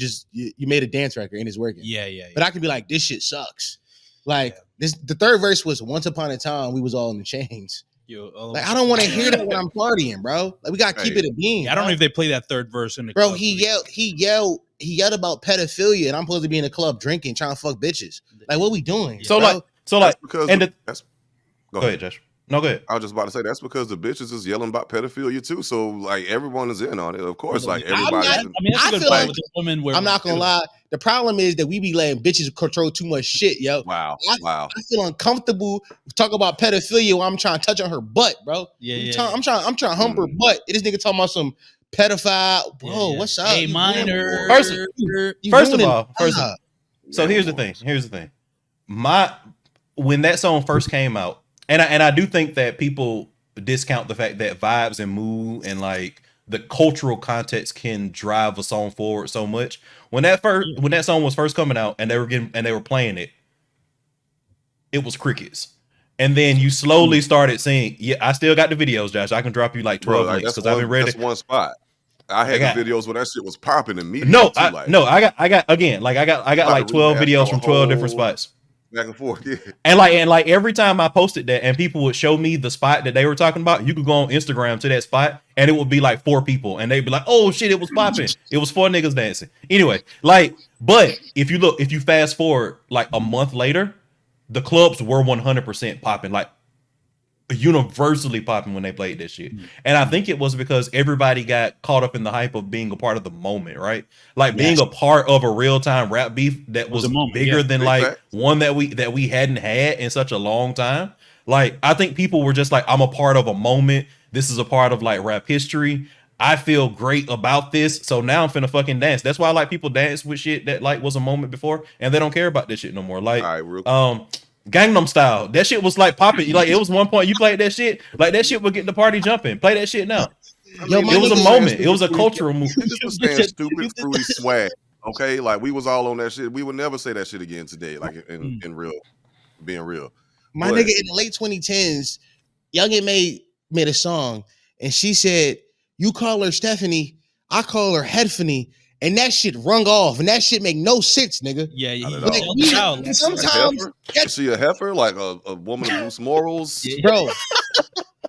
made a dance record and it's working. Yeah. But I could be like, this shit sucks. Like the third verse was once upon a time we was all in the chains. Like I don't want to hear that when I'm partying, bro. Like we gotta keep it a beam. I don't know if they play that third verse in the bro. Club He yelled about pedophilia, and I'm supposed to be in a club drinking, trying to fuck bitches. Like what we doing? So bro? Go ahead, Josh. No, go ahead. I was just about to say that's because the bitches is yelling about pedophilia too. So like everyone is in on it. Of course, like everybody. I feel like with the women where I'm not gonna lie. The problem is that we be letting bitches control too much shit, yo. Wow. I feel uncomfortable talking about pedophilia when I'm trying to touch on her butt, bro. I'm trying to hump her butt. And this nigga talking about some pedophile. Bro, what's up? Hey, minor. First of all, so here's the thing. When that song first came out, and I do think that people discount the fact that vibes and mood and like the cultural context can drive a song forward so much. When that song was first coming out and they were playing it, it was crickets. And then you slowly started seeing, I still got the videos, Josh. I can drop you like 12 links because I've been ready. That's one spot. I had the videos where that shit was popping immediately. I got like 12 videos from 12 different spots. Back and forth, yeah. And like every time I posted that and people would show me the spot that they were talking about, you could go on Instagram to that spot and it would be like 4 people and they'd be like, oh shit, it was popping. It was 4 niggas dancing. Anyway, like, but if you fast forward like a month later, the clubs were 100% popping, like universally popping when they played this shit. And I think it was because everybody got caught up in the hype of being a part of the moment, right? Like being a part of a real-time rap beef that was bigger than like one that we hadn't had in such a long time. Like I think people were just like, I'm a part of a moment. This is a part of like rap history. I feel great about this, so now I'm finna fucking dance. That's why I like people dance with shit that like was a moment before, and they don't care about this shit no more. Like, Gangnam Style, that shit was like popping. Like it was one point you played that shit, like that shit would get the party jumping. Play that shit now. Yo, it was a moment. It was a cultural move. Niggas was saying stupid, fruity swag. Okay, like we was all on that shit. We would never say that shit again today. Like in real, being real. My nigga in the late 2010s, Youngin made a song, and she said, "You call her Stephanie, I call her Headphony," and that shit rung off, and that shit make no sense, nigga. Yeah, sometimes is she a heifer, like a woman of loose morals, bro?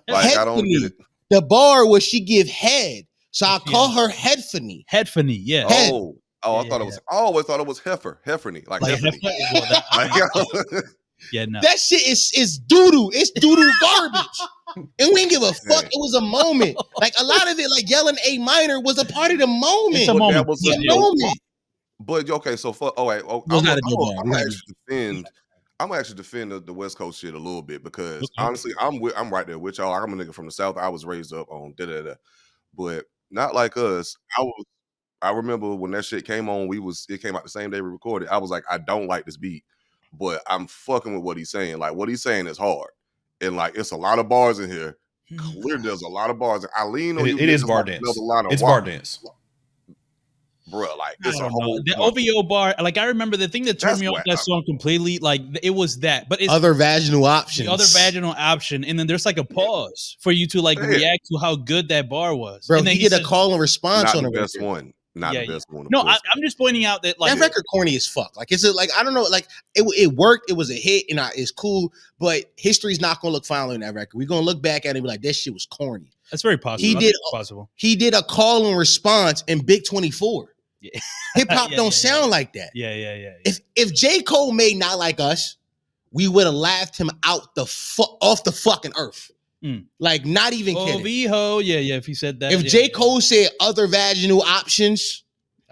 Like I don't get it. The bar was she give head, so I call her Headphony. Headphony, yeah. I thought it was. I always thought it was Hefferny, like Hefferny. Yeah, no. That shit is doo-doo. It's doo-doo garbage. And we didn't give a fuck. It was a moment. Like a lot of it, like yelling A minor was a part of the moment. It's a moment. That was a moment. But okay, so I'm gonna actually defend the West Coast shit a little bit because honestly, I'm right there with y'all. I'm a nigga from the South. I was raised up on but not like us. I remember when that shit came on. It came out the same day we recorded. I was like, I don't like this beat, but I'm fucking with what he's saying. Like what he's saying is hard, and like it's a lot of bars in here. Clearly, there's a lot of bars. I lean on you. It is bar dance. It's bar dance. Bro, like it's a whole the OVO bar. Like I remember the thing that turned me off that song completely. Like it was that, but it's other vaginal options. The other vaginal option, and then there's like a pause for you to like react to how good that bar was. Bro, and then he did a call and response on the best one. Not the best one. No, I'm just pointing out that like that record corny as fuck. Like it's like I don't know. Like it worked. It was a hit, and it's cool. But history's not gonna look fine on that record. We're gonna look back at it and be like, this shit was corny. That's very possible. He did a call and response in Big 24. Yeah. Hip hop don't sound like that. Yeah. If J. Cole made Not Like Us, we would have laughed him out off the fucking earth. Like not even kidding. Yeah. If he said that, if J. Cole said other vaginal options,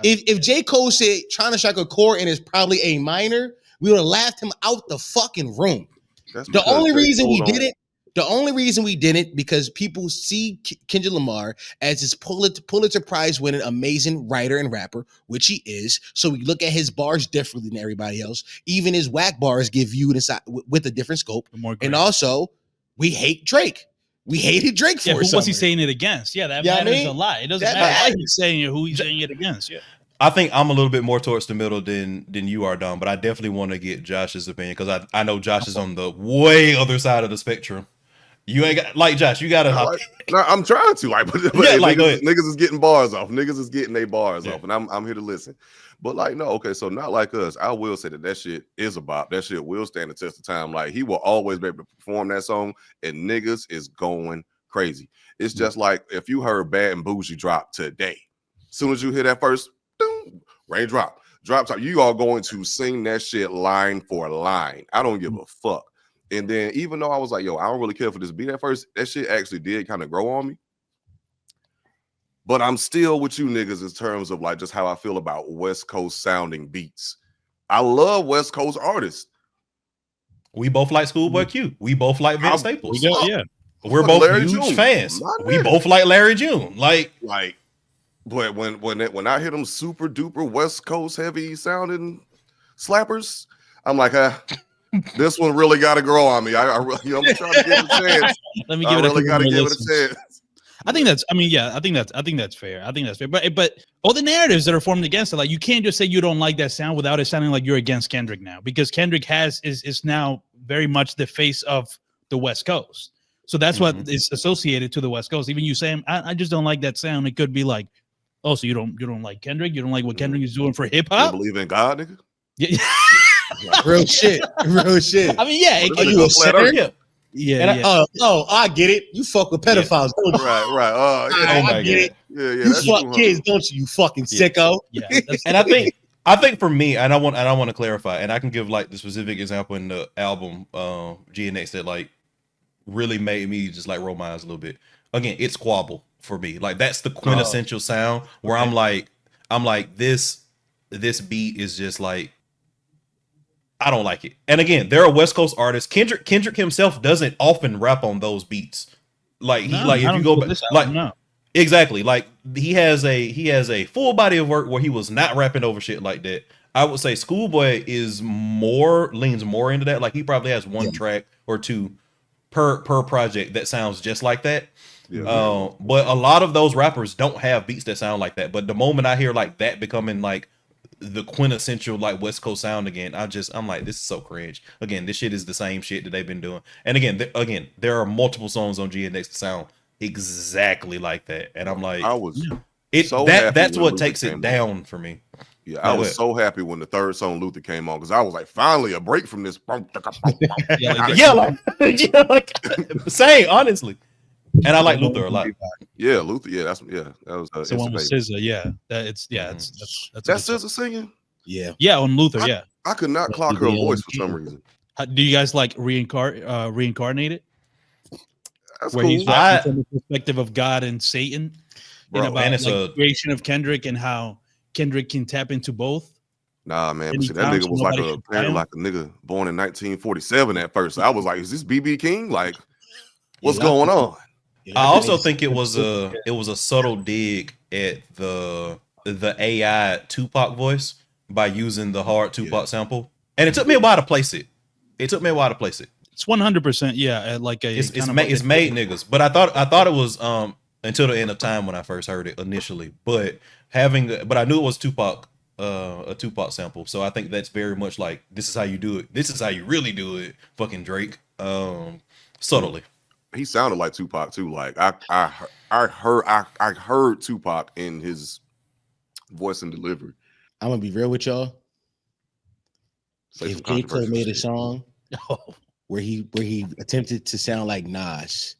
if J. Cole said trying to strike a chord and it's probably A minor, we would have laughed him out the fucking room. The only reason we didn't because people see Kendrick Lamar as this Pulitzer Prize winning amazing writer and rapper, which he is. So we look at his bars differently than everybody else. Even his whack bars get viewed inside with a different scope. And also, we hate Drake. We hated Drake for who was he saying it against? Yeah, that matters a lot. It doesn't matter why he's saying it, who he's saying it against. Yeah. I think I'm a little bit more towards the middle than you are, Dom, but I definitely want to get Josh's opinion because I know Josh is on the way other side of the spectrum. You ain't got like Josh. You gotta. No, I'm trying to niggas is getting bars off. Niggas is getting their bars off, and I'm here to listen. But like, no, okay, so Not Like Us. I will say that shit is a bop. That shit will stand the test of time. Like he will always be able to perform that song, and niggas is going crazy. It's just like if you heard Bad and Bougie drop today. As soon as you hear that first raindrop, drop top, you are going to sing that shit line for line. I don't give a fuck. And then even though I was like, yo, I don't really care for this beat at first, that shit actually did kind of grow on me. But I'm still with you niggas in terms of like just how I feel about West Coast sounding beats. I love West Coast artists. We both like Schoolboy Q. We both like Vince Staples. We're both Larry huge June. fans. We both like Larry June. Like, but when I hear them super duper West Coast heavy sounding slappers, I'm like, this one really got to grow on me. I'm trying to give it a chance. Let me give it a chance. I think that's fair. I think that's fair. But all the narratives that are formed against it, like you can't just say you don't like that sound without it sounding like you're against Kendrick now, because Kendrick is now very much the face of the West Coast. So that's what is associated to the West Coast. Even you saying, I just don't like that sound. It could be like, oh, so you don't like Kendrick? You don't like what Kendrick is doing for hip hop? You believe in God, nigga? Yeah. Real shit. I mean, yeah. Are you a sinner? Yeah. I get it. You fuck with pedophiles, don't you? Right. I get it. Yeah. You fuck kids, don't you? You fucking sicko. Yeah. And I think for me, and I want to clarify, and I can give like the specific example in the album GNX that like really made me just like roll my eyes a little bit. Again, it's Squabble for me. Like that's the quintessential sound where I'm like this beat is just like, I don't like it. And again, there are West Coast artists. Kendrick himself doesn't often rap on those beats. Like if you go back, like exactly, like he has a full body of work where he was not rapping over shit like that. I would say Schoolboy leans more into that. Like he probably has one track or two per project that sounds just like that. But a lot of those rappers don't have beats that sound like that. But the moment I hear like that becoming like the quintessential like West Coast sound again, I'm like, this is so cringe. Again, this shit is the same shit that they've been doing. And again, there are multiple songs on GNX that sound exactly like that. And I'm like, that's what takes it down for me. Yeah, I was so happy when the third song Luther came on because I was like, finally a break from this. Same, honestly. And I like Luther a lot. Yeah, Luther. Yeah, that was the one with SZA. Yeah, that's SZA singing. Yeah, on Luther. I could not clock her voice for some reason. Do you guys like reincarnated? That's where cool. He's rapping from the perspective of God and Satan, bro, and about the creation of Kendrick and how Kendrick can tap into both. Nah, man, but that nigga was like a nigga born in 1947 at first. So I was like, is this BB King? Like, what's going on? I also think it was a subtle dig at the AI Tupac voice by using the hard Tupac sample, and it took me a while to place it. It's 100%, like it's made niggas. But I thought it was until the end of time when I first heard it initially. But I knew it was Tupac, a Tupac sample. So I think that's very much like, this is how you do it. This is how you really do it. Fucking Drake, subtly. He sounded like Tupac too. Like I heard Tupac in his voice and delivery. I'm gonna be real with y'all. If J. Cole made a song where he attempted to sound like Nas,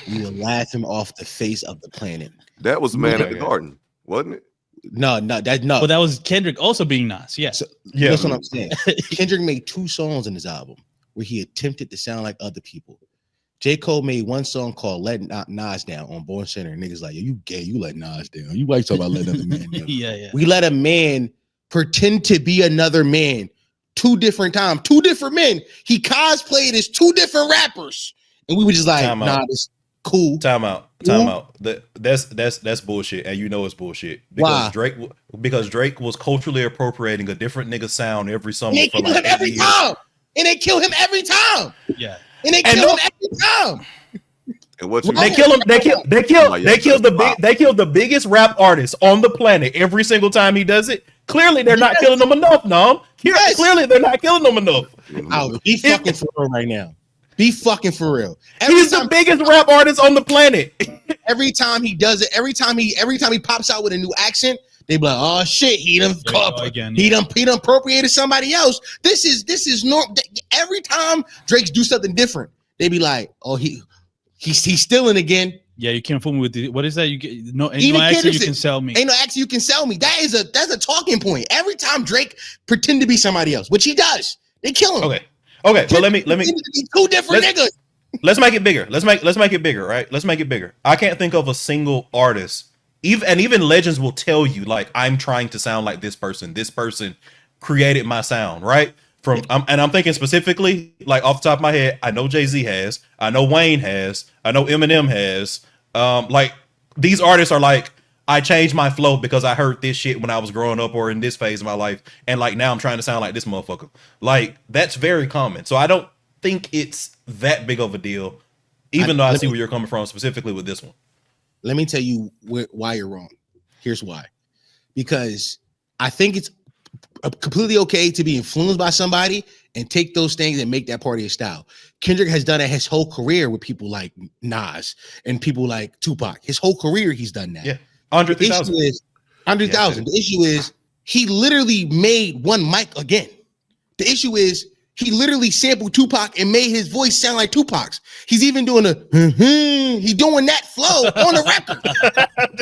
we would laugh him off the face of the planet. That was Man at the Garden, wasn't it? No. Well, that was Kendrick also being Nas. Yeah. So, that's what I'm saying. Kendrick made 2 songs in his album where he attempted to sound like other people. J. Cole made one song called Let Nas Down on Born Center. And niggas like, yo, you gay, you let Nas down. You like talking about letting another man down. Yeah. We let a man pretend to be another man 2 different times, 2 different men. He cosplayed as 2 different rappers. And we were just like, this cool. Time out. That's bullshit. And you know it's bullshit. Why? Because Drake was culturally appropriating a different nigga sound every summer. And they kill him every time. And they kill him every time. Yeah. And they kill him every time. And what they kill him? They kill the biggest rap artist on the planet every single time he does it. Clearly, they're not killing him enough, Nom. Clearly, they're not killing him enough. Be fucking for real right now. Be fucking for real. He's the biggest rap artist on the planet. Every time he does it, every time he pops out with a new accent, they be like, "Oh shit, he done appropriated somebody else." This is normal. Every time Drake's do something different, they be like, "Oh, he's stealing again." Yeah, you can't fool me with what is that? You get ain't no accent you can sell me. Ain't no accent you can sell me. That's a talking point. Every time Drake pretend to be somebody else, which he does, they kill him. Okay, but let me 2 different niggas. Let's make it bigger. Let's make it bigger, right? Let's make it bigger. I can't think of a single artist. Even legends will tell you, like, I'm trying to sound like this person. This person created my sound, right? And I'm thinking specifically, like off the top of my head, I know Jay-Z has, I know Wayne has, I know Eminem has. Like these artists are like, I changed my flow because I heard this shit when I was growing up or in this phase of my life, and like now I'm trying to sound like this motherfucker. Like that's very common. So I don't think it's that big of a deal, even though I see where you're coming from specifically with this one. Let me tell you why you're wrong. Here's why. Because I think it's completely okay to be influenced by somebody and take those things and make that part of your style. Kendrick has done it his whole career with people like Nas and people like Tupac. His whole career, he's done that. Yeah, 100,000. The issue is he literally made one mic again. The issue is he literally sampled Tupac and made his voice sound like Tupac's. He's even doing he's doing that flow on the record.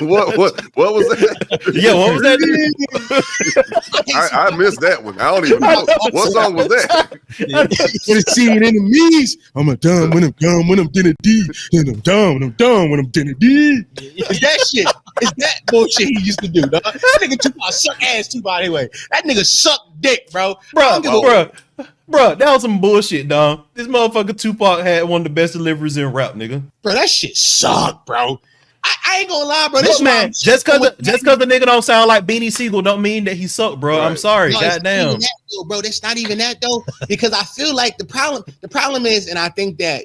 What was that? Yeah, what was that? I missed that one. I don't even know. What song was that? Seeing enemies. I'm a dumb when I'm dumb when I'm dinner D. And I'm dumb when I'm dumb when I'm dinner D. It's that shit. It's that bullshit he used to do, dog. That nigga Tupac suck ass Tupac anyway. That nigga suck dick, bro. Bro, that was some bullshit, dog. This motherfucker Tupac had one of the best deliveries in rap, nigga. Bro, that shit sucked, bro. I ain't gonna lie, bro. Look, man, just cause the nigga don't sound like Beanie Siegel don't mean that he suck, bro. Right. I'm sorry. No, goddamn. Bro, that's not even that though. Because I feel like the problem is, and I think that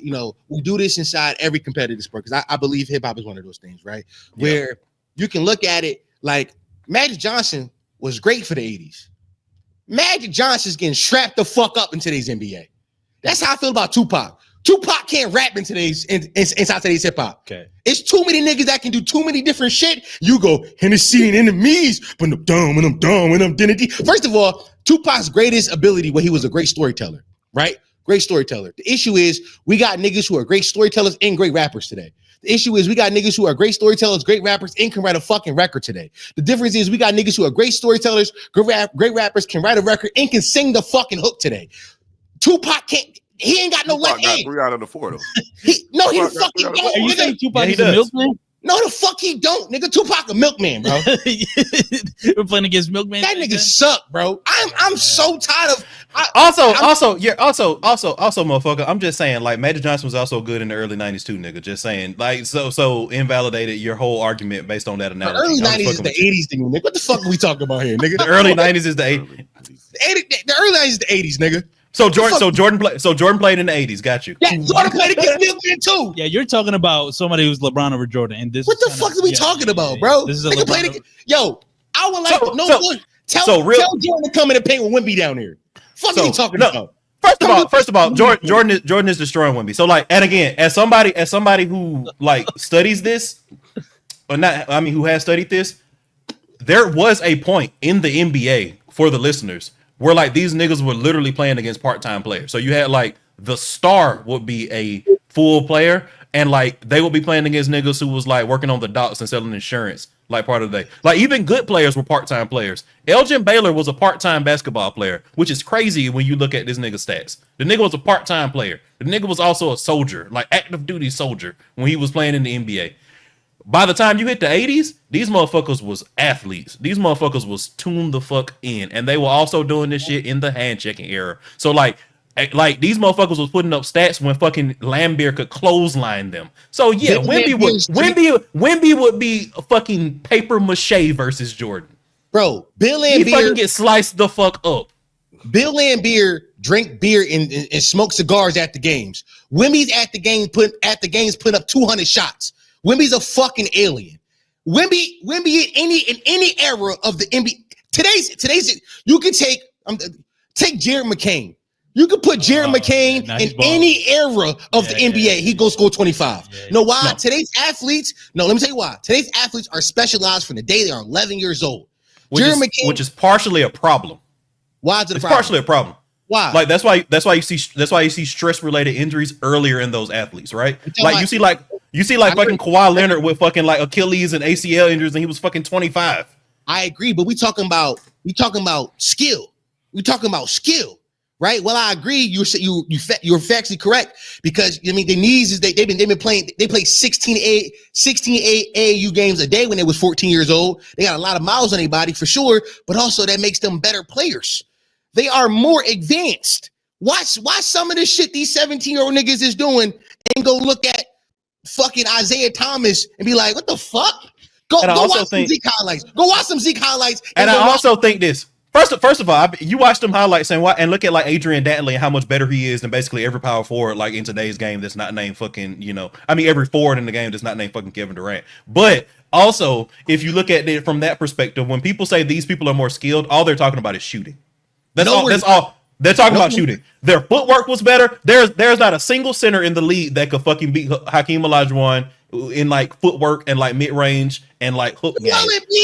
we do this inside every competitive sport, because I believe hip hop is one of those things, right? Where you can look at it like Magic Johnson was great for the 80s. Magic Johnson's getting strapped the fuck up in today's NBA. That's how I feel about Tupac. Tupac can't rap in inside today's hip hop. Okay. It's too many niggas that can do too many different shit. You go Hennessy and enemies, but I'm dumb and I'm dumb and I'm identity. First of all, Tupac's greatest ability he was a great storyteller, right? Great storyteller. The issue is we got niggas who are great storytellers and great rappers today. The issue is we got niggas who are great storytellers, great rappers, and can write a fucking record today. The difference is we got niggas who are great storytellers, great rappers, can write a record, and can sing the fucking hook today. Tupac can't. He ain't got no left hand. 3 out of the 4 though. He fucking don't. Are you saying Tupac is a milkman? No, the fuck he don't, nigga. Tupac a milkman, bro. We're playing against milkman. That nigga suck, bro. I'm so tired of. Also, motherfucker. I'm just saying, like, Magic Johnson was also good in the early '90s too, nigga. Just saying, like, so invalidated your whole argument based on that analogy. The early '90s is the '80s, thing, nigga. What the fuck are we talking about here, nigga? The early '90s is the '80s. The early '90s is the '80s, nigga. So Jordan played in the '80s. Got you. Yeah, Jordan played against milkman too. Yeah, you're talking about somebody who's LeBron over Jordan. And this. What the fuck are we talking about, bro? This is a nigga played against. Yo, I would like to know. Tell Jordan to come in and paint with Wemby down here. Fuck are you talking about? First of all, Jordan is destroying Wemby. So like, and again, as somebody who like studies this, or not, I mean, who has studied this, there was a point in the NBA for the listeners where like these niggas were literally playing against part-time players. So you had like the star would be a full player, and like they would be playing against niggas who was like working on the docks and selling insurance like part of the day. Like even good players were part-time players. Elgin Baylor was a part-time basketball player, which is crazy when you look at this nigga's stats. The nigga was a part-time player. The nigga was also a soldier, like active duty soldier when he was playing in the NBA. By the time you hit the 80s, these motherfuckers was athletes. These motherfuckers was tuned the fuck in. And they were also doing this shit in the hand checking era. So like these motherfuckers was putting up stats when fucking Lambeer could clothesline them. So yeah, Wemby would be a fucking paper mache versus Jordan. Bro, Bill Lambier, he fucking get sliced the fuck up. Bill Lambier drink beer and smoke cigars at the games. Wemby's at the games put up 200 shots. Wemby's a fucking alien. Wemby in any era of the NBA. Today's you can take Jared McCain. You can put Jared McCain in any era of the NBA. He goes score 25. Know why? No. Today's athletes. No, let me tell you why. Today's athletes are specialized from the day they are 11 years old. Which is partially a problem. Why is it a problem? It's partially a problem. Why? Like that's why you see stress related injuries earlier in those athletes, right? Like you see fucking Kawhi Leonard with fucking like Achilles and ACL injuries, and he was fucking 25. I agree, but we talking about skill. We talking about skill, right? Well, I agree. You're factually correct, because I mean the knees is they've been playing. They play 16 AAU games a day when they was 14 years old. They got a lot of miles on their body for sure, but also that makes them better players. They are more advanced. Watch some of the shit these 17-year-old niggas is doing, and go look at fucking Isaiah Thomas and be like, what the fuck? Go watch some Zeke highlights. Go watch some Zeke highlights. And I also think this. First of all, you watch them highlights and look at like Adrian Dantley and how much better he is than basically every power forward like in today's game that's not named fucking, every forward in the game that's not named fucking Kevin Durant. But also, if you look at it from that perspective, when people say these people are more skilled, all they're talking about is shooting. That's all. They're talking about shooting. Their footwork was better. There's not a single center in the league that could fucking beat Hakeem Olajuwon in like footwork and like mid range and like hook game.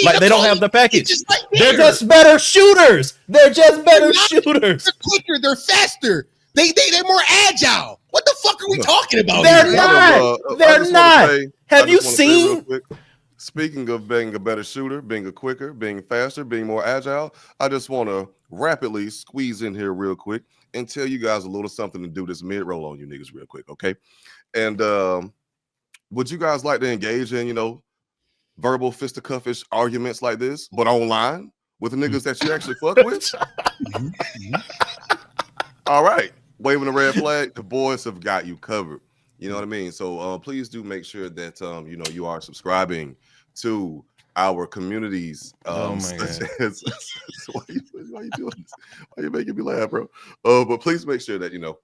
Like they don't have the package. They're just better shooters. They're shooters. They're quicker. They're faster. They're more agile. What the fuck are we talking about? They're not. Have you seen? Speaking of being a better shooter, being a quicker, being faster, being more agile, I just want to rapidly squeeze in here real quick and tell you guys a little something to do this mid-roll on you niggas real quick, okay? And would you guys like to engage in, verbal fisticuffish arguments like this, but online with the niggas that you actually fuck with? All right. Waving the red flag, the boys have got you covered. You know what I mean? So please do make sure that you know, you are subscribing to our communities. Oh my Such God. as why you doing this? Why you making me laugh, bro? But please make sure that, you know,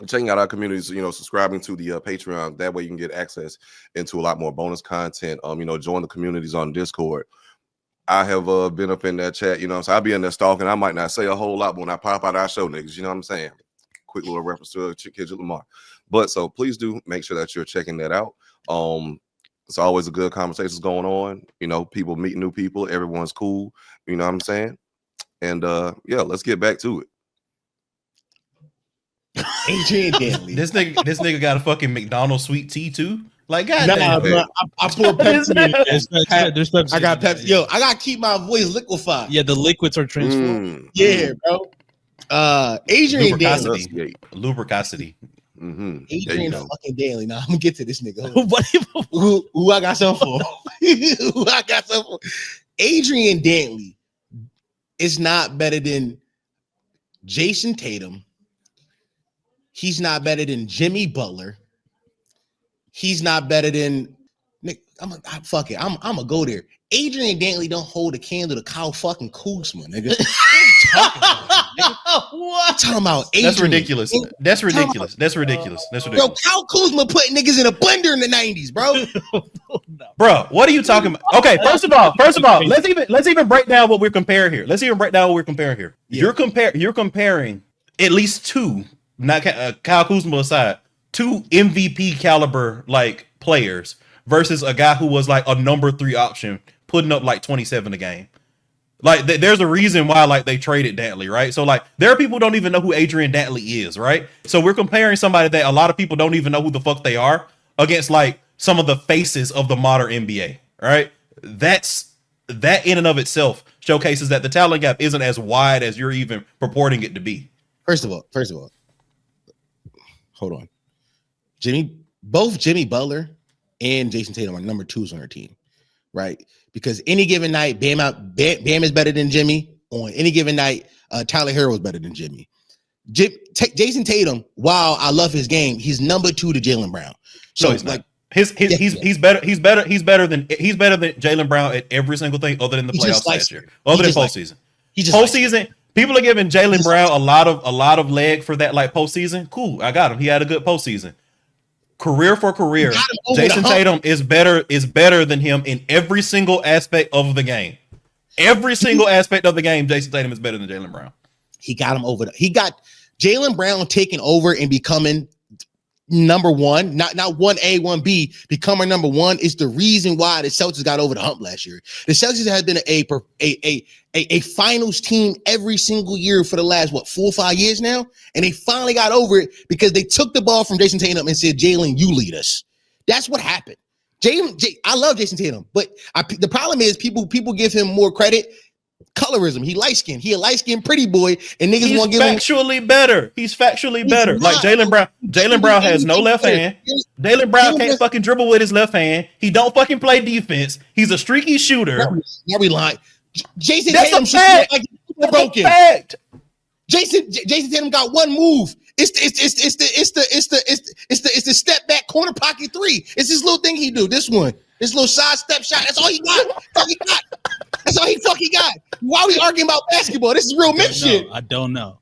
checking out our communities, you know, subscribing to the Patreon. That way you can get access into a lot more bonus content. You know, join the communities on Discord. I have been up in that chat, you know what I'm saying? I'll be in there stalking. I might not say a whole lot, but when I pop out our show, niggas, you know what I'm saying? Quick little reference to Kendrick Lamar. But so please do make sure that you're checking that out. It's always a good conversations going on. You know, people meet new people. Everyone's cool. You know what I'm saying? And yeah, let's get back to it. Adrian Dantley. This nigga got a fucking McDonald's sweet tea too. Like, goddamn. Nah, bro, I pour Pepsi in it. There's Pepsi. I got Pepsi. Yo, I gotta keep my voice liquefied. Yeah, the liquids are transformed. Yeah, bro. Adrian Dantley. Lubricosity. Adrian fucking Dantley. Now I'm gonna get to this nigga. What? Who I got something for? Who I got something for? Adrian Dantley is not better than Jason Tatum. He's not better than Jimmy Butler. He's not better than Nick. Fuck it. I'm gonna go there. Adrian Dantley don't hold a candle to Kyle fucking Kuzma, nigga. What? I'm talking about Adrian. That's ridiculous. That's ridiculous. That's ridiculous. That's Bro, ridiculous. Kyle Kuzma put niggas in a blender in the 90s, bro. Bro, what are you talking about? Okay, first of all, let's even break down what we're comparing here. Yeah. You're comparing at least two, not Kyle Kuzma aside, two MVP caliber like players versus a guy who was like a number 3 option, putting up like 27 a game. Like there's a reason why like they traded Dantley, right? So like there are people who don't even know who Adrian Dantley is, right? So we're comparing somebody that a lot of people don't even know who the fuck they are against like some of the faces of the modern NBA, right? That in and of itself showcases that the talent gap isn't as wide as you're even purporting it to be. First of all, hold on. Both Jimmy Butler and Jason Tatum are number 2s on their team, right? Because any given night, Bam is better than Jimmy. On any given night, Tyler Hero is better than Jimmy. Jason Tatum, while I love his game, he's number 2 to Jaylen Brown. So no, it's like he's better than Jaylen Brown at every single thing other than the playoffs last year, other than postseason. Postseason, people are giving Jaylen Brown a lot of leg for that like postseason. Cool, I got him. He had a good postseason. Career for career, Jason Tatum is better than him in every single aspect of the game. Every single aspect of the game, Jason Tatum is better than Jaylen Brown. He got him over. He got Jaylen Brown taking over and becoming number 1, not 1A, 1B, becoming number 1 is the reason why the Celtics got over the hump last year. The Celtics have been a finals team every single year for the last 4 or 5 years now, and they finally got over it because they took the ball from Jason Tatum and said, "Jaylen, you lead us." That's what happened. I love Jason Tatum, but the problem is people give him more credit. Colorism. He light-skinned. He a light-skinned pretty boy, and niggas want to give him. He's factually better. Like Jaylen Brown has no left hand. Jaylen Brown can't fucking dribble with his left hand. He don't fucking play defense. He's a streaky shooter. Now we lying. Jason That's Tatum a fact. like broken. Fact. Jason Tatum got one move. It's the step back corner pocket 3. It's this little thing he do. This little side step shot. That's all he got. That's all he fucking got. Why are we arguing about basketball? This is real men shit. I don't know.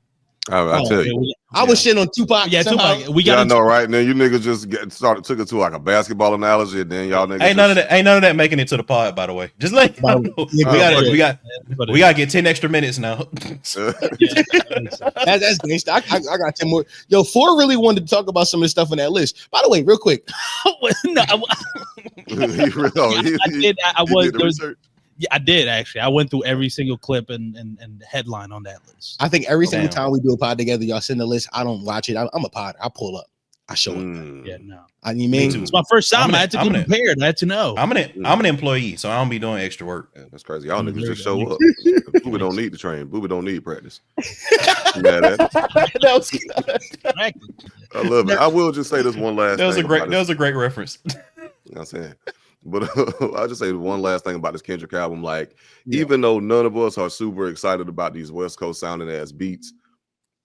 I tell you. I was shitting on Tupac. Yeah, Tupac. We got. I know, right? And then you niggas just took it to like a basketball analogy, and then y'all niggas ain't none of that making it to the pod. By the way, just like we gotta get 10 extra minutes now. That's gangsta. I got 10 more. Yo, 4 really wanted to talk about some of the stuff on that list. By the way, real quick. I did actually. I went through every single clip and headline on that list. I think every single time we do a pod together, y'all send the list. I don't watch it. I'm a pod. I pull up. I show it. Yeah, no. You mean it's my first time. I had to be prepared. I had to know. I'm an employee, so I don't be doing extra work. Yeah, that's crazy. Y'all niggas just show up. Booby don't need to train. Booby don't need practice. That was I love it. I will just say this one last thing. That was a great reference. You know what I'm saying? But I'll just say one last thing about this Kendrick album. Like, even though none of us are super excited about these West Coast sounding ass beats,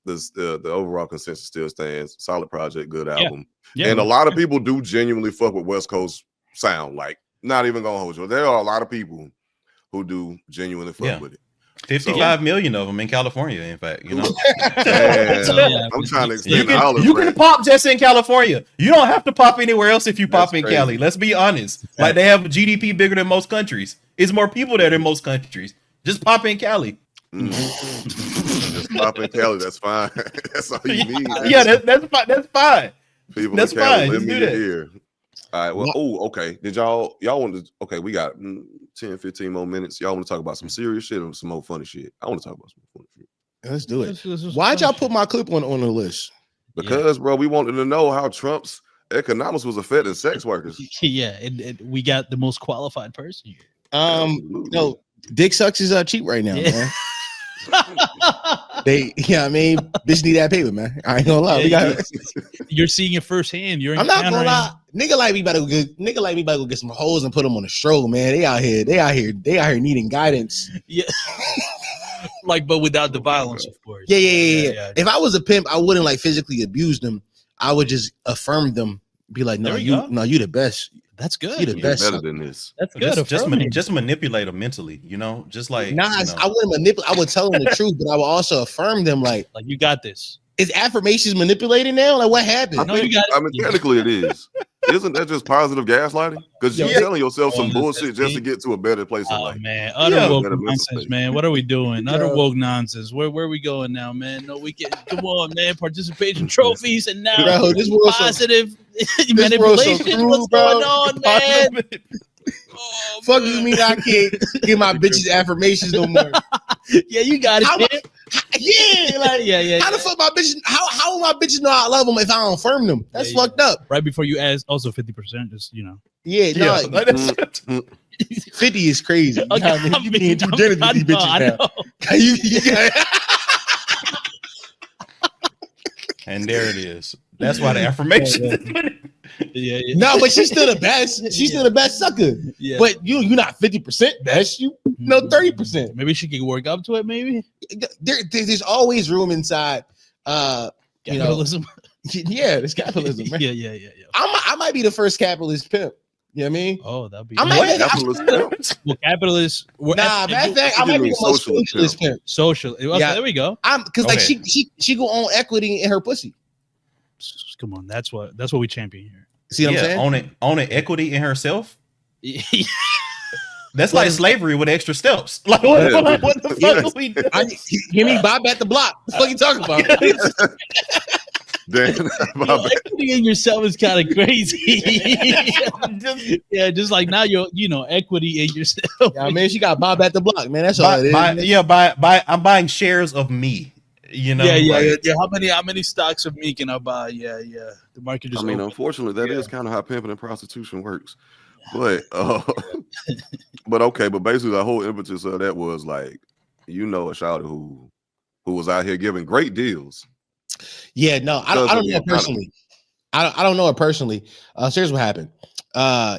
the overall consensus still stands. Solid project, good album. Yeah. And a lot of people do genuinely fuck with West Coast sound. Like, not even gonna hold you. There are a lot of people who do genuinely fuck with it. 55 million of them in California, in fact, you know. I'm trying to extend you can pop just in California. You don't have to pop anywhere else if you pop in Cali. Let's be honest. Like, they have a GDP bigger than most countries. It's more people there than most countries. Just pop in Cali. Just pop in Cali. That's fine. That's all you need. Yeah, that's fine. That's fine. People that's in Cali, fine. let Just me do that. hear. All right. Well, okay. Did y'all want to? Okay, we got 10, 15 more minutes. Y'all want to talk about some serious shit or some more funny shit? I want to talk about some funny shit. Let's do it. Why'd y'all put my clip on the list? Because, bro, we wanted to know how Trump's economics was affecting sex workers. Yeah, and we got the most qualified person here. No, dick sucks is cheap right now, man. I mean, bitch need that paper, man. I ain't gonna lie. You're seeing it firsthand. I'm not gonna lie. Nigga like me about to go get some hoes and put them on the stroll, man. They out here needing guidance. Yeah. Like, but without the violence, of course. Yeah. If I was a pimp, I wouldn't like physically abuse them. I would just affirm them, be like, no, you the best. That's good. You the best. Better than this. That's good. Just manipulate them mentally, you know, just like. Nah, you know. I wouldn't manipulate. I would tell them the truth, but I would also affirm them, like you got this. Is affirmations manipulated now? Like, what happened? I mean, technically it is. Isn't that just positive gaslighting? Because you're telling yourself some bullshit just to get to a better place in life. Man, utter woke nonsense, man. What are we doing? Utter woke nonsense. Where are we going now, man? No, we can come on, man. Participation trophies and now this positive manipulation. What's going on, man? Fuck you mean I can't get my bitches affirmations no more? Yeah, you got it. How the fuck my bitches? How will my bitches know I love them if I don't affirm them? That's fucked up. Right before you ask, also 50%, just Yeah, 50 is crazy. You being too generous with these bitches now. And there it is. That's why the affirmation. Yeah. No, but she's still the best. She's still the best sucker. Yeah. But you're not 50% best. You 30%. Maybe she can work up to it. Maybe there's always room inside. Capitalism. Yeah, there's capitalism. Man. Yeah. I might be the first capitalist pimp. You know what I mean? Oh, that'd be. Capitalist pimp. Well, capitalist. Matter of fact, I might be the most socialist pimp. Social. Okay, there we go. Because like she go own equity in her pussy. Come on, that's what we champion here. See what I'm saying? Owning equity in herself. That's like slavery with extra steps. Like what the fuck are we doing? Give me Bob at the block. What the fuck you talking about? Equity in yourself is kind of crazy. Just like now you're equity in yourself. Yeah, man, she got Bob at the block, man. That's all it is. I'm buying shares of me. You know, yeah. How many stocks of me can I buy? Yeah. The market just. Unfortunately, that is kind of how pimping and prostitution works. But but basically, the whole impetus of that was like, a shouter who was out here giving great deals. Yeah, no, I don't know her personally. I don't know her personally. Here's what happened.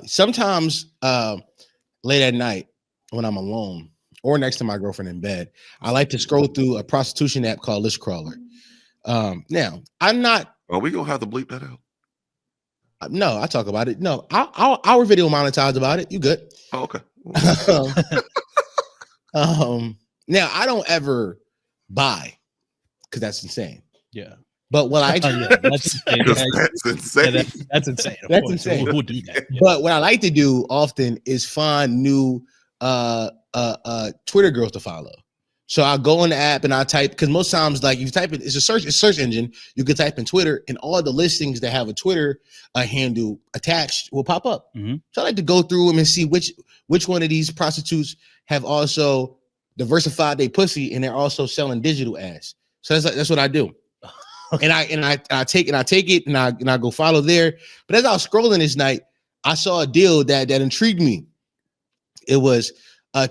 Sometimes late at night when I'm alone or next to my girlfriend in bed, I like to scroll through a prostitution app called List Crawler. Now, I'm not. Are we gonna have to bleep that out? No, I talk about it. No, our video monetized about it. You good? Oh, okay. Now I don't ever buy because that's insane. Yeah. But what I that's insane. That's insane. That's insane. Who would do that? Yeah. But what I like to do often is find new Twitter girls to follow. So I go in the app and I type, because most times, like, you type it, it's a search engine. You can type in Twitter, and all the listings that have a Twitter handle attached will pop up. Mm-hmm. So I like to go through them and see which one of these prostitutes have also diversified their pussy, and they're also selling digital ads. So that's what I do. and I take it and I go follow there. But as I was scrolling this night, I saw a deal that intrigued me. It was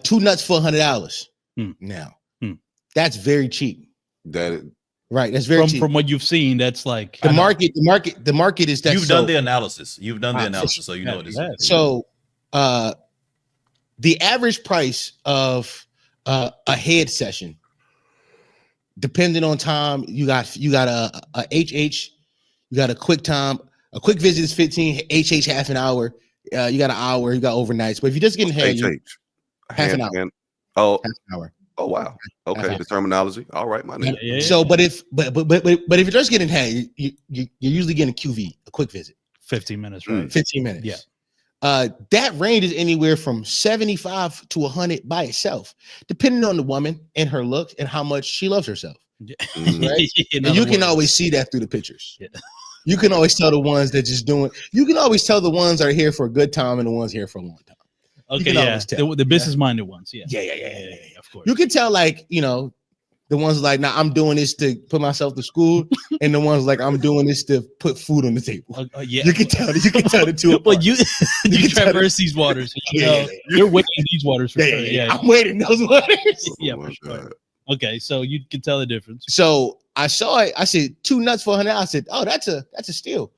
2 nuts for $100. Now. That's very cheap. Right. That's very cheap. From what you've seen, that's like the market is that. You've done the analysis. So you know what it is. So the average price of a head session depending on time, you got a HH, you got a quick time. A quick visit is 15, HH half an hour. You got an hour, you got overnights. But if you're just getting head, you half an hour. Oh, half an hour. Oh wow. Okay, the terminology. All right, my nigga. Yeah. So, but if you're just getting head, you're usually getting a QV, a quick visit. 15 minutes, right? 15 minutes. Yeah. That range is anywhere from 75 to 100 by itself, depending on the woman and her looks and how much she loves herself. Yeah. Right? And you can always see that through the pictures. Yeah. You can always tell the ones that just doing. You can always tell the ones that are here for a good time and the ones here for a long time. Okay, yeah, the business-minded ones, yeah, of course. You can tell, like, you know, the ones like, nah, I'm doing this to put myself to school, and the ones like, I'm doing this to put food on the table. Yeah, you can tell the two. But you traverse these waters. You're waiting these waters for sure. Yeah, I'm waiting those waters. Yeah, for sure. Okay, so you can tell the difference. So I saw it. I said 2 nuts for $100. I said, oh, that's a steal.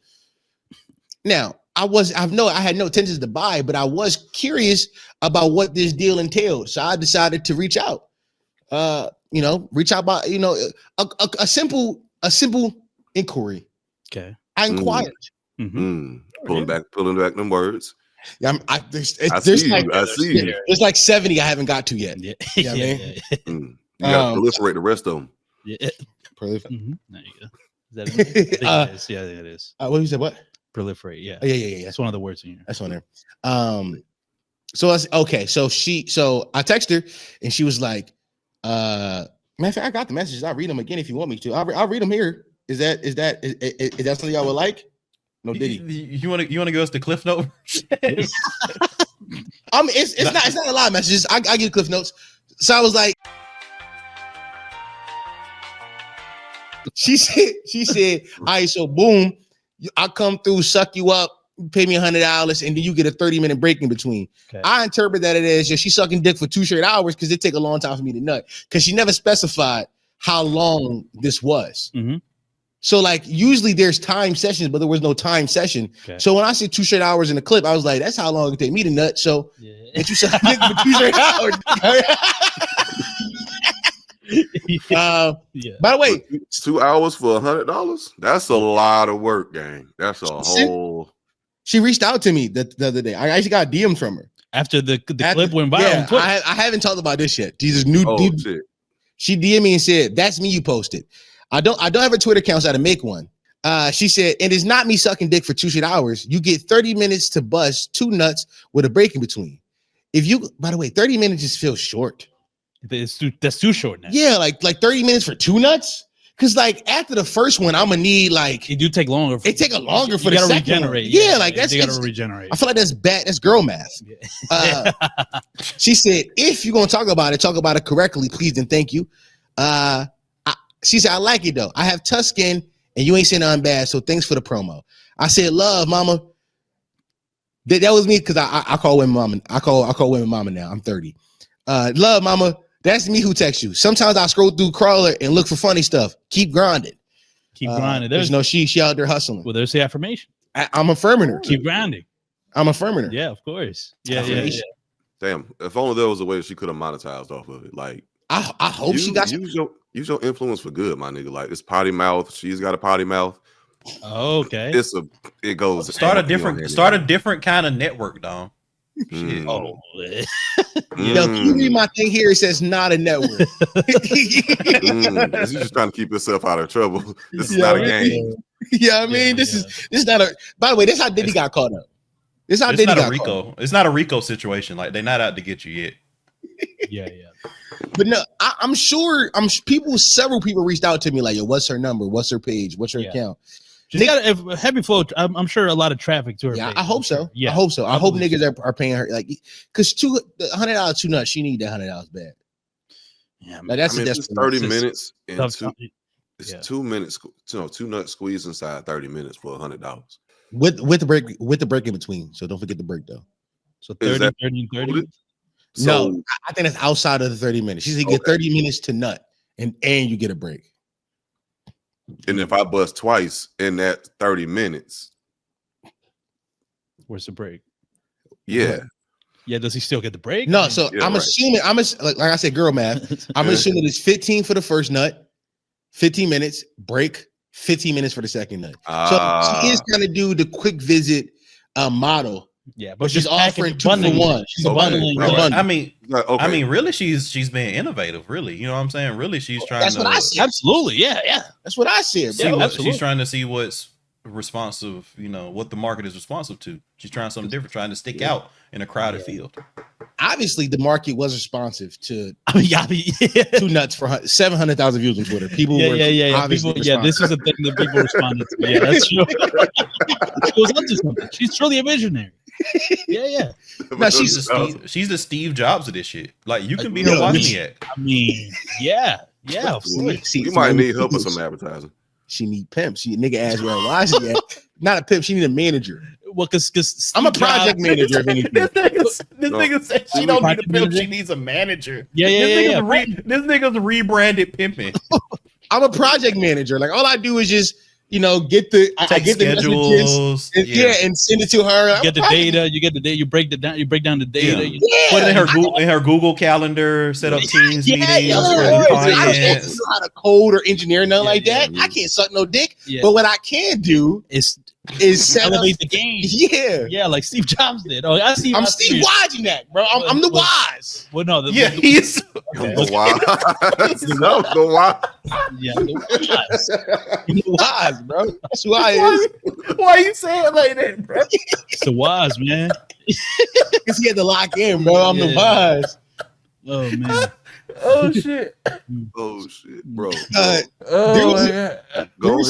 Now I had no intentions to buy, but I was curious about what this deal entailed. So I decided to reach out. Reach out by a simple inquiry. Okay. I inquired. Pulling back them words. Yeah, I see you. There's like 70 I haven't got to yet. Yeah. You gotta proliferate the rest of them. Yeah. Proliferate. There you go. Is that it? I think it is. Yeah, I think it is. What you said? What? Proliferate. Yeah. Yeah. That's one of the words in here. That's on there. So I okay. So I texted her and she was like, matter of fact, I got the messages. I'll read them again if you want me to. I'll read them here. Is that something y'all would like? No, did he? You want to give us the cliff note? It's not a lot of messages. I get cliff notes. So I was like, she said, all right, so boom, I come through, suck you up, pay me $100, and then you get a 30-minute break in between. Okay. I interpret that as she's sucking dick for 2 straight hours because it take a long time for me to nut. Because she never specified how long this was. Mm-hmm. So like usually there's time sessions, but there was no time session. Okay. So when I said 2 straight hours in the clip, I was like, that's how long it take me to nut. So if you suck dick for 2 straight hours. By the way, 2 hours for $100. That's a lot of work, gang. That's a whole. She reached out to me the other day. I actually got DMs from her after the clip went viral. Yeah, I haven't talked about this yet. These new. Shit. She DM'd me and said, "That's me. You posted. I don't have a Twitter account, so I had to make one." She said, "And it's not me sucking dick for 2 straight hours. You get 30 minutes to bust 2 nuts with a break in between. By the way, 30 minutes just feels short." That's too short now. Yeah, like 30 minutes for 2 nuts. Cause like after the first one, I'm gonna need like it do take longer. It take a longer for the second regenerate. One. Yeah, like that's you gotta regenerate. I feel like that's bad. That's girl math. Yeah. She said, if you're gonna talk about it correctly, please and thank you. She said, I like it though. I have tough skin and you ain't saying nothing bad. So thanks for the promo. I said, love, mama. That was me because I call women mama. I call women mama now. I'm 30. Love, mama. That's me who texts you. Sometimes I scroll through Crawler and look for funny stuff. Keep grinding. Keep grinding. There's no she out there hustling. Well, there's the affirmation. I'm affirming her. Keep grinding. I'm affirming her. Yeah, of course. Yeah. Damn. If only there was a way she could have monetized off of it. Like I hope she got use your influence for good, my nigga. Like it's potty mouth. She's got a potty mouth. Okay. It goes. Start a different kind of network, dog. Yo, can you read my thing here? It says not a network. She's just trying to keep herself out of trouble. This is not a game. Yeah, I mean, this is not a. By the way, this is how Diddy got caught up. This is how Diddy got caught up. It's not a Rico situation. Like they're not out to get you yet. Yeah. But no, I'm sure. Several people reached out to me like, yo, what's her number? What's her page? What's her account? She got a heavy flow. I'm sure a lot of traffic to her. Yeah, page. I hope so. Yeah, I hope so. I hope niggas are paying her like because $100 2 nuts. She need that $100 bad. Yeah, like that's it's 30 minutes and it's 2 minutes. 2 nuts squeezed inside 30 minutes for $100 with the break in between. So don't forget the break though. So 30 and 30. No, I think that's outside of the 30 minutes. She said you get 30 minutes to nut and you get a break. And if I bust twice in that 30 minutes, where's the break? Yeah. Yeah, does he still get the break? No, so I'm assuming like I said, girl math. I'm assuming it's 15 for the first nut, 15 minutes, break, 15 minutes for the second nut. So she is trying to do the quick visit model. Yeah, But she's offering 2 for bundling. 1. She's a bundling. right. I mean, really, she's being innovative. Really, you know what I'm saying? Really, she's trying. That's to, what I said. Absolutely, yeah. That's what I said. Bro. She's trying to see what's responsive. You know what the market is responsive to. She's trying something different, trying to stick out in a crowded field. Obviously, the market was responsive to yeah. 2 nuts for 700,000 views on Twitter. People were obviously people, this is the thing that people responded to. Yeah, that's true. She goes up to something. She's truly a visionary. Yeah. No, she's the Steve Jobs of this shit. Like you can be her Wozniak. I mean, yeah. You might need help with some advertising. She need pimp. She nigga ass where Wozniak. Not a pimp. She need a manager. Well, because I'm a project manager. This nigga said she don't need a pimp. She needs a manager. Yeah. This nigga's rebranded pimping. I'm a project manager. Like all I do is just get the I get schedules, the messages and send it to her. You get the data. You get the data. You break it down. You break down the data. Yeah. Put it in her Google Calendar. Set up Teams meetings. I don't know how to code or engineer nothing like that. I can't suck no dick. But what I can do is elevate the game. Yeah, like Steve Jobs did. Oh, I'm Steve Wozniak, bro. I'm the Woz. Well, no, he's the Woz. The Woz. Yeah, the Woz. The Woz, bro. That's who I is. Why you say it like that, bro? It's the Woz, man. Because he had to lock in, bro. I'm the Woz. Oh man. Oh shit, bro. Oh my god. Go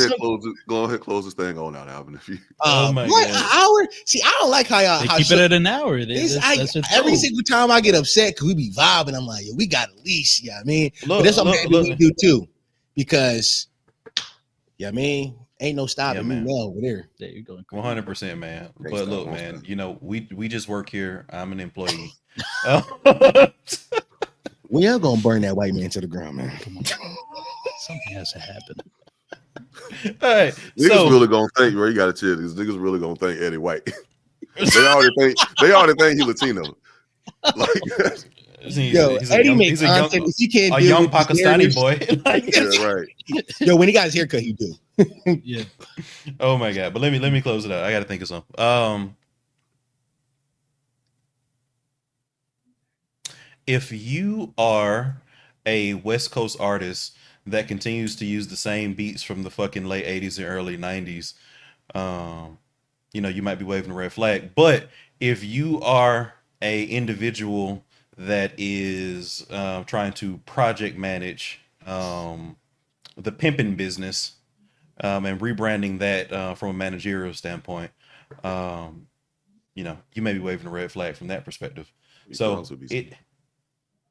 ahead, close this thing on out, Alvin. If you. Oh my what, god. An hour? See, I don't like how y'all keep it at an hour. Every single time I get upset because we be vibing, I'm like, we got a leash. Yeah, I mean, but that's something we do too, because I mean, ain't no stopping me now over there. There you go. 100%, man. But look, man, we just work here. I'm an employee. We are gonna burn that white man to the ground, man. Come on. Something has to happen. All right. Niggas really gonna think, bro. You gotta chill. These niggas really gonna think Eddie White. they already think he Latino. Like Eddie makes content. If you can't a do young Pakistani boy. Right. Yo, when he got his haircut, he do. Yeah. Oh my god. But let me close it out. I gotta think of something. If you are a West Coast artist that continues to use the same beats from the fucking late 80s and early 90s, you might be waving a red flag. But if you are a individual that is trying to project manage the pimping business and rebranding that from a managerial standpoint, you may be waving a red flag from that perspective.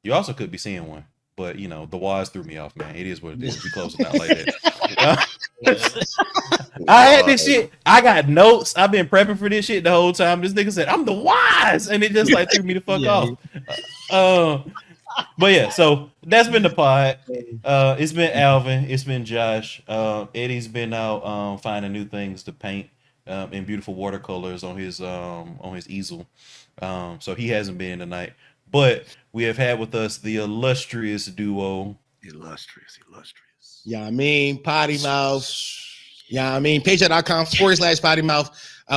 You also could be seeing one, but the Woz threw me off, man. It is what it is. We close it out like that. I had this shit. I got notes. I've been prepping for this shit the whole time. This nigga said, "I'm the Woz," and it just like threw me the fuck off. But yeah, so that's been the pod. It's been Alvin. It's been Josh. Eddie's been out finding new things to paint in beautiful watercolors on his easel. So he hasn't been tonight. But we have had with us the illustrious duo. Illustrious. Yeah, I mean, Potty Mouth. Yeah, I mean, patreon.com/Potty Mouth.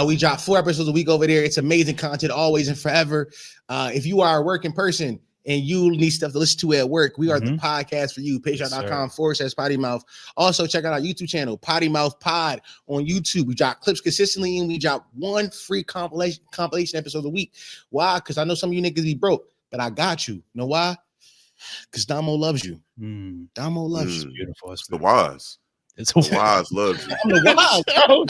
We drop 4 episodes a week over there. It's amazing content, always and forever. If you are a working person and you need stuff to listen to at work, we are the podcast for you. Patreon.com/Potty Mouth. Also, check out our YouTube channel, Potty Mouth Pod on YouTube. We drop clips consistently and we drop 1 free compilation episode a week. Why? Because I know some of you niggas be broke, but I got you. You know why? Because Damo loves you. Damo loves you. Beautiful. It's the Woz. It's the Woz loves you. I'm the Woz, bro.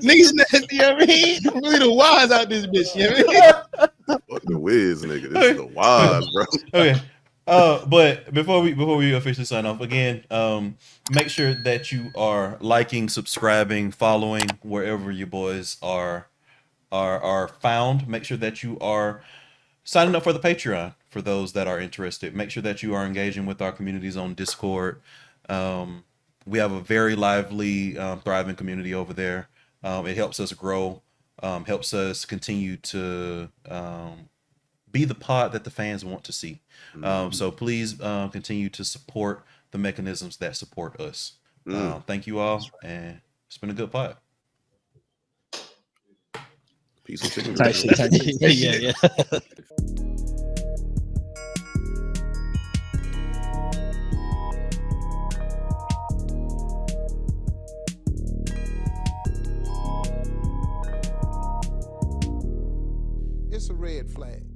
Niggas nasty, you know what I mean? I'm really the Woz out this bitch, you know what I mean? Fuck the whiz, nigga. This is the Woz, bro. Okay. But before we officially sign off again, make sure that you are liking, subscribing, following wherever you boys are found. Make sure that you are signing up for the Patreon for those that are interested. Make sure that you are engaging with our communities on Discord. We have a very lively, thriving community over there. It helps us grow, helps us continue to be the pod that the fans want to see. So please continue to support the mechanisms that support us. Thank you all, and it's been a good pod. Piece of chicken. Type shit, type shit, type shit. Yeah. It's a red flag.